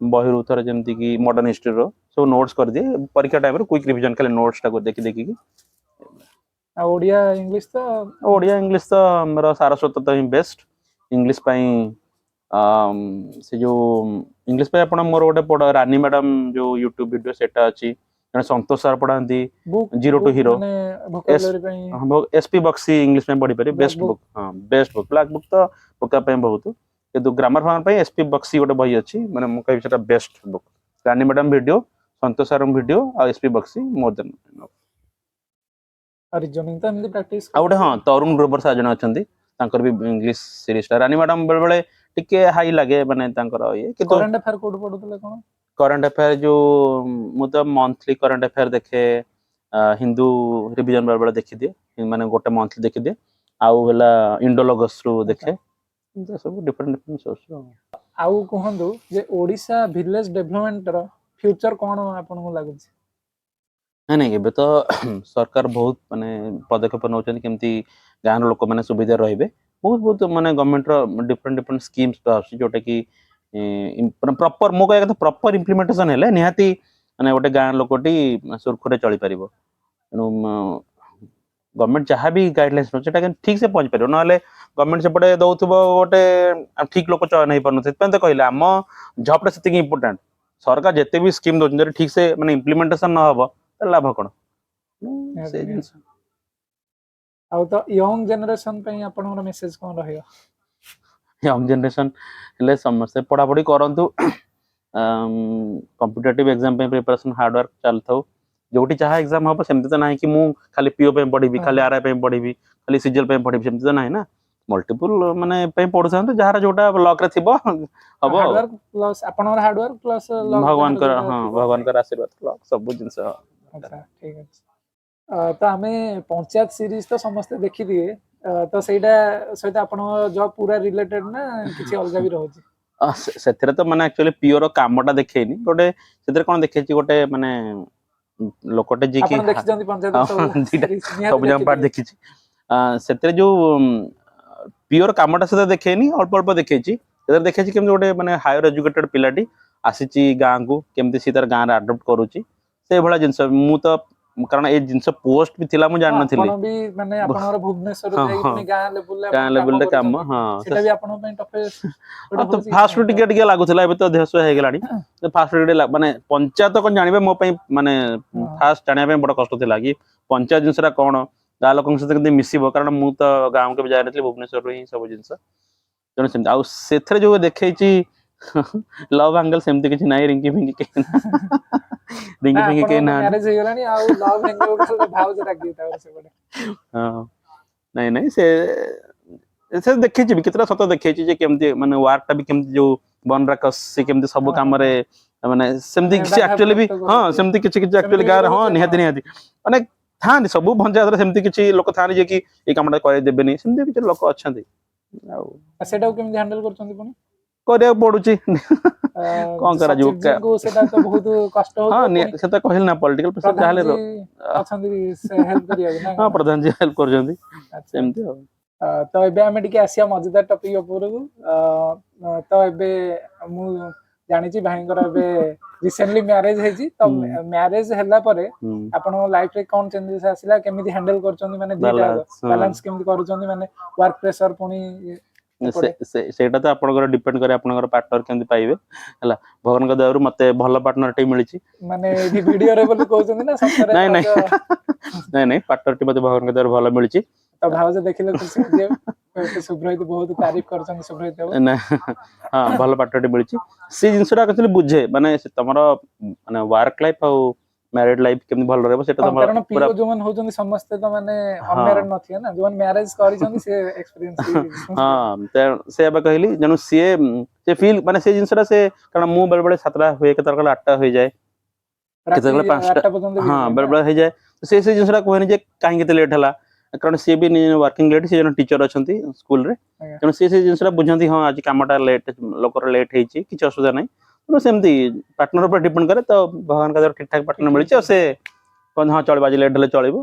बहिरु थर जेमति कि मॉडर्न हिस्ट्री रो सब नोट्स कर दिए परीक्षा टाइम रो क्विक रिवीजन खाली नोट्स टा को देखि देखि कि ओडिया इंग्लिश तो ओडिया इंग्लिश तो हमरा सारस्वत तो ही बेस्ट इंग्लिश पई से जो इंग्लिश पे आपण मोर गोटे पढ़ रानी मैडम जो यूट्यूब वीडियो सेटा अछि जने संतोष सर पढ़ांती बुक जीरो टू हीरो माने वोकैबुलरी पई हम एसपी बक्सी इंग्लिश में पढ़ी पारे Black बेस्ट book. बुक हां बेस्ट बुक ब्लैक बुक तो पका पे बहुत किंतु ग्रामर फार्म पे एसपी बक्सी गोटे बही अछि माने मु कहि सेटा best book Rani madam video Santosh sir video आ एसपी बक्सी मोर देन रीजनिंग तो एमती प्रैक्टिस आ गोटे हां तरुण ग्रोवर सर जने अछंती तांकर भी इंग्लिश सीरीज रानी मैडम बेले बेले टिके हाई लागे माने तांकर ये किंतु करंट अफेयर कोड पढुतले कोन करंट अफेयर जो मु तो मंथली करंट अफेयर देखे हिंदू रिवीजन बेले बेले देखि दिए माने गोटे मंथली देखि दिए आउ हला इंडोलॉगस रो देखे सब डिफरेंट डिफरेंट सोर्स आउ कहंदु जे ओडिसा विलेज डेवलपमेंट रो फ्यूचर कोन आपन को लागु नहीं एबे तो सरकार बहुत माने पदक्षेप नौचन केमती गाँव लोक माने सुविधा रहिबे बहुत बहुत माने गवर्नमेंट रो डिफरेंट डिफरेंट स्कीम्स तो आसी जोटा कि प्रॉपर मो कहया प्रॉपर इंप्लीमेंटेशन हेले निहाती माने गोटे गाँ लोकटी सुरखुरे चली परिबो एनु गवर्नमेंट जहाँ भी गाइडलाइंस नो सेटा ठीक से पहुंच परिबो नहले गवर्नमेंट से पटे दउथबो गोटे ठीक लोक चयन नहीं परनो सेत तो कहले हम जॉब टा सेतिक इंपोर्टेंट सरकार जते भी स्कीम दउछन जरे ठीक से माने इंप्लीमेंटेशन न हबो लाभ कोन से जिंस आउ तो यंग जनरेशन पे आपन मेसेज कोन रहयो यंग जनरेशन हेले समस्त पढ़ा पढ़ी करंतु कॉम्पिटिटिव एग्जाम पे प्रिपरेशन हार्ड वर्क चलथौ जोटी चाहे एग्जाम हो सेमते तो नाही कि मु खाली पीओ पे पढ़ीबी खाली आरआई पे पढ़ीबी खाली सीजीएल पे पढ़ीबी सेमते तो नाही ना मल्टीपल माने पे पढुछन जहार जोटा लक रे थिबो हबो हार्ड वर्क प्लस आपन हार्ड वर्क प्लस भगवान कर हां भगवान कर आशीर्वाद लक सब जिंस अच्छा ठीक है तो हमें पंचायत सीरीज तो समस्त देखि दिए तो सेटा सहित आपन जॉब पूरा रिलेटेड ना किछि अलगा भी रहउची सेथरे तो माने एक्चुअली पिओर कामटा देखैनी गोटे सेथरे कोन देखैछि गोटे माने लोकटे जे कि आपन देखि जंदी पंचायत सब जम पार्ट देखिछि सेथरे जो पिओर कामटा से देखैनी अल्प अल्प देखैछि सेथरे देखैछि केम गोटे माने हायर एजुकेटेड पिलाटी आसीछि गाँ को केमति सी तार गाँ रे अडॉप्ट करूछि से भला जिंस मु तो कारण ए जिंस पोस्ट भी थिला मु जान नथिली आपन भी माने आपनर भुवनेश्वर जाई पनि गाँ लेवल रे काम हां सेटा भी आपन पे टफेस्ट तो फास्ट टिके टिके लागुथला एबे तो देहस हे गेलाडी तो फास्ट टिके माने पंचायत कोन जानिबे मो पई माने फास्ट जानिया पे बड़ कष्ट थिला कि पंचायत जिंसरा कोन गाँ लोकन से केमति मिसिबो कारण मु तो गाँव के भी जाय नथिली भुवनेश्वर ही सब जिंस जने सेम आ सेथरे जो देखैछि लव एंगल सेमति किछि नाइ रिंकी फिंकी के रिंकी फिंकी के ना मैरिज हे गेलानी आ लव एंगल को भाव से राखी था से बडे हां नहीं नहीं से देखैछि भी कितना सत देखैछि जे केमति माने वर्क टा भी केमति जो बन रखस से केमति सब काम रे माने सेमति किछि एक्चुअली भी हां सेमति किछि किछि एक्चुअली गार हां निहाती निहाती माने थानी सब पंचायत रे सेमति किछि लोक थानी जे कि ए कामटा करे देबेनी सेमति किछि लोक अछंती आ सेटा केमति हैंडल करछंती पनि करे पडुची कोन करा जो को सेटा तो बहुत कष्ट हो हां से तो कहल ना पॉलिटिकल प्रेशर जाले अछंती से हेल्प करिया ना हां प्रधान जी हेल्प कर जंदी सेमति हो तो एबे हमें टिके आसिया मजेदार टॉपिक ऊपर को तो एबे मु जानि छी भाईंकर एबे रिसेंटली मैरिज हे जी तो मैरिज हैला परे आपण लाइफ रे कोन चेंजेस आसिला केमिति हैंडल करचोंदी माने दीटा बैलेंस केमिति करचोंदी माने वर्क प्रेशर पुनी सेटा तो आपनकर डिपेंड करे आपनकर पार्टनर केंति पाइबे हला भगवान का दयारु मते भलो पार्टनर टे मिलिछि माने एही वीडियो रे बोली कहउछोंदी ना सतरे नहीं नहीं नहीं पार्टनर टे मते भगवान का दयारु भलो मिलिछि तो भाव से देखिले खुशी जे सुब्रहित बहुत तारीफ करछन सुब्रहित ना हां भलो पार्टनर टे मिलिछि से जिंसटा एक्चुअली बुझे माने तमरो माने वर्क लाइफ आ ମ୍ୟାରେଡ୍ ଲାଇଫ କେମିତି ଭଲ ରହିବ ସେଟା ହଁ, ତମ କାରଣ ପୁରା ପିଓ ଯୋଉମାନେ ହଉଛନ୍ତି ସମସ୍ତେ ତ ମାନେ ହଁ ଅନମ୍ୟାରେଡ ନଥିବେ ନା, ଯୋଉମାନେ ମ୍ୟାରେଜ କରିଛନ୍ତି ସେ ଏକ୍ସପିରିଏନ୍ସ ହଁ ସେ ଏବେ କହିଲି ତେଣୁ ସିଏ ସେ ଫିଲ୍ ମାନେ ସେ ଜିନିଷଟା ସେ କାରଣ ମୁଁ ବେଳେ ବେଳେ 7ଟା ହୁଏ କେତେବେଳେ 8ଟା ହୋଇଯାଏ ରାତି କେତେବେଳେ 5ଟା 8ଟା ପର୍ଯ୍ୟନ୍ତ ବି ହଁ ହେଇଯାଏ ବେଳେ ନା। ବେଳେ ହେଇଯାଏ ସେ ଜିନିଷଟା କୁହେନି ଯେ କାହିଁକି ଏତେ ଲେଟ୍ ହେଲା କାରଣ ସିଏ ବି ୱାର୍କିଂ ଲେଟ୍ ସେ ଜଣେ ଟିଚର ଅଛନ୍ତି ସ୍କୁଲରେ ଆଜ୍ଞା। ତେଣୁ ସେ ଜିନିଷଟା ବୁଝନ୍ତି ହଁ ଆଜି କାମଟା ଲେଟ୍ ଲୋକର ଲେଟ୍ ହେଇଛି କିଛି ଅସୁବିଧା ନାହିଁ ତେଣୁ ସେମିତି ପାର୍ଟନର ଉପରେ ଡିପେଣ୍ଡ କରେ ତ ଭଗବାନଙ୍କ ଦ୍ୱାରା ଠିକ ଠାକ ପାର୍ଟନର ମିଳିଛି ଆଉ ସେ କହନ୍ତି ହଁ ଚଳିବ ଆଜି ଲେଟ୍ ହେଲେ ଚଳିବ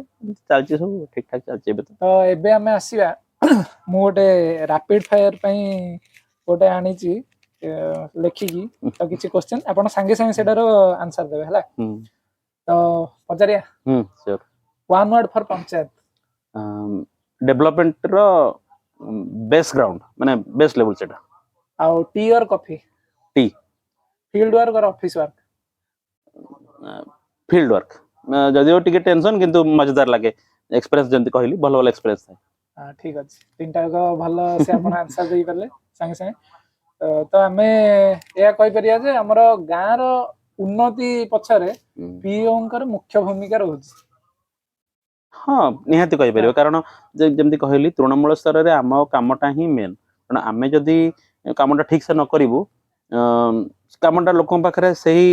ଚାଲିଛି ସବୁ ଠିକ ଠାକ ଚାଲିଛି ଏବେ ତ ଏବେ ଆମେ ଆସିବା ମୁଁ ଗୋଟେ ରାପିଡ ଫାୟାର ପାଇଁ ଗୋଟେ ଆଣିଛି ଲେଖିକି ତ କିଛି କ୍ୱେଶ୍ଚନ ଆପଣ ସାଙ୍ଗେ ସାଙ୍ଗେ ସେଟାର ଆନ୍ସର ଦେବେ ହେଲା। ହୁଁ ତ ପଚାରିବା ସିଓର ୱାନ୍ ୱାର୍ଡ ଫର ପଞ୍ଚାୟତ ଡେଭଲପମେଣ୍ଟର ବେଷ୍ଟ ଗ୍ରାଉଣ୍ଡ ମାନେ ବେଷ୍ଟ ଲେଭେଲ ସେଟା ଆଉ ଟି ଅର କଫି ଟି ଫିଲ୍ଡ ୱାର୍କ ଅର ଅଫିସ ୱାର୍କ ଫିଲ୍ଡ ୱାର୍କ ଯଦିଓ ଟିକେ ଟେନସନ କିନ୍ତୁ ମଜାଦାର ଲାଗେ ଏକ୍ସପିରିଏନ୍ସ ଯେମିତି କହିଲି ଭଲ ଭଲ ଏକ୍ସପିରିଏନ୍ସ ଥାଏ ଠିକ ଅଛି ତିନିଟା ଭଲ ସେ ଆପଣ ଆନ୍ସର ଦେଇପାରିଲେ ସାଙ୍ଗେ ସାଙ୍ଗେ ତ ଆମେ ଏହା କହିପାରିବା ଯେ ଆମର ଗାଁର ଉନ୍ନତି ପଛରେ ପିଓଙ୍କର ମୁଖ୍ୟ ଭୂମିକା ରହୁଛି। ହଁ ନିହାତି କହିପାରିବ କାରଣ ଯେମିତି କହିଲି ତୃଣମୂଳ ସ୍ତରରେ ଆମ କାମଟା ହିଁ ମେନ୍ କାରଣ ଆମେ ଯଦି କାମଟା ଠିକ ସେ ନ କରିବୁ କାମଟା ଲୋକଙ୍କ ପାଖରେ ସେଇ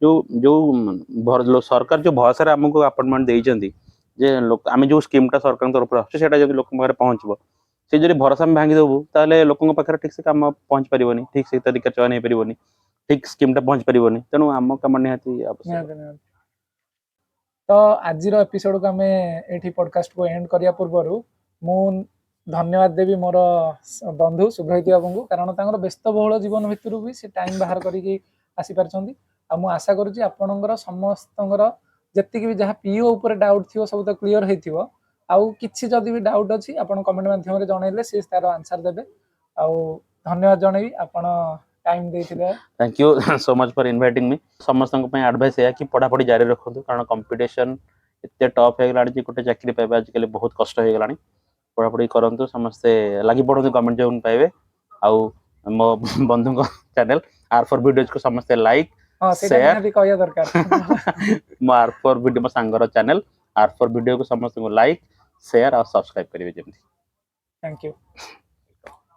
ଯୋଉ ଯୋଉ ସରକାର ଯୋଉ ଭରସାରେ ଆମକୁ ଆପଏଣ୍ଟମେଣ୍ଟ ଦେଇଛନ୍ତି ଯେ ଆମେ ଯୋଉ ସ୍କିମଟା ସରକାରଙ୍କ ତରଫରୁ ଆସୁଛି ସେଇଟା ଯଦି ଲୋକଙ୍କ ପାଖରେ ପହଞ୍ଚିବ ସେ ଯଦି ଭରସା ଆମେ ଭାଙ୍ଗି ଦେବୁ ତାହେଲେ ଲୋକଙ୍କ ପାଖରେ ଠିକ ସେ କାମ ପହଞ୍ଚି ପାରିବନି ଠିକ ସେ ତରିକା ଚୟନ ହେଇପାରିବନି ଠିକ ସ୍କିମଟା ପହଞ୍ଚି ପାରିବନି ତେଣୁ ଆମ କାମ ନିହାତି ଆବଶ୍ୟକ। ତ ଆଜିର ଏପିସୋଡକୁ ଆମେ ଏଇଠି ପଡକାଷ୍ଟକୁ ଏଣ୍ଡ କରିବା ପୂର୍ବରୁ ମୁଁ ଧନ୍ୟବାଦ ଦେବି ମୋର ବନ୍ଧୁ ଶୁଭ୍ରଜିତ ବାବୁଙ୍କୁ କାରଣ ତାଙ୍କର ବ୍ୟସ୍ତବହୁଳ ଜୀବନ ଭିତରୁ ବି ସେ ଟାଇମ ବାହାର କରିକି ଆସିପାରିଛନ୍ତି ଆଉ ମୁଁ ଆଶା କରୁଛି ଆପଣଙ୍କର ସମସ୍ତଙ୍କର ଯେତିକି ବି ଯାହା ପିଓ ଉପରେ ଡାଉଟ୍ ଥିବ ସବୁ ତ କ୍ଲିୟର ହେଇଥିବ ଆଉ କିଛି ଯଦି ବି ଡାଉଟ୍ ଅଛି ଆପଣ କମେଣ୍ଟ ମାଧ୍ୟମରେ ଜଣେଇଲେ ସେ ତାର ଆନ୍ସର ଦେବେ ଆଉ ଧନ୍ୟବାଦ ଜଣେଇବି ଆପଣ ଟାଇମ ଦେଇଥିଲେ। Thank you so much for inviting me समस्त एडवाइस है कि पढ़ापढ़ी जारी रखु कारण कंपटीशन एत टफ हो गला गोटे चाकरी पाइबा आजिकल बहुत कष्ट हो गला पढ़ापढ़ी करूँ समस्ते लगी पड़ू गवर्नमेंट जॉब पाइबे आउ मो बंधु चैनल आर फॉर वीडियोज को समस्ते लाइक शेयर मो आर फॉर वीडियो मो सांगर चैनल आर फॉर वीडियो को समस्त लाइक शेयर और सब्सक्राइब करेंगे। Thank you.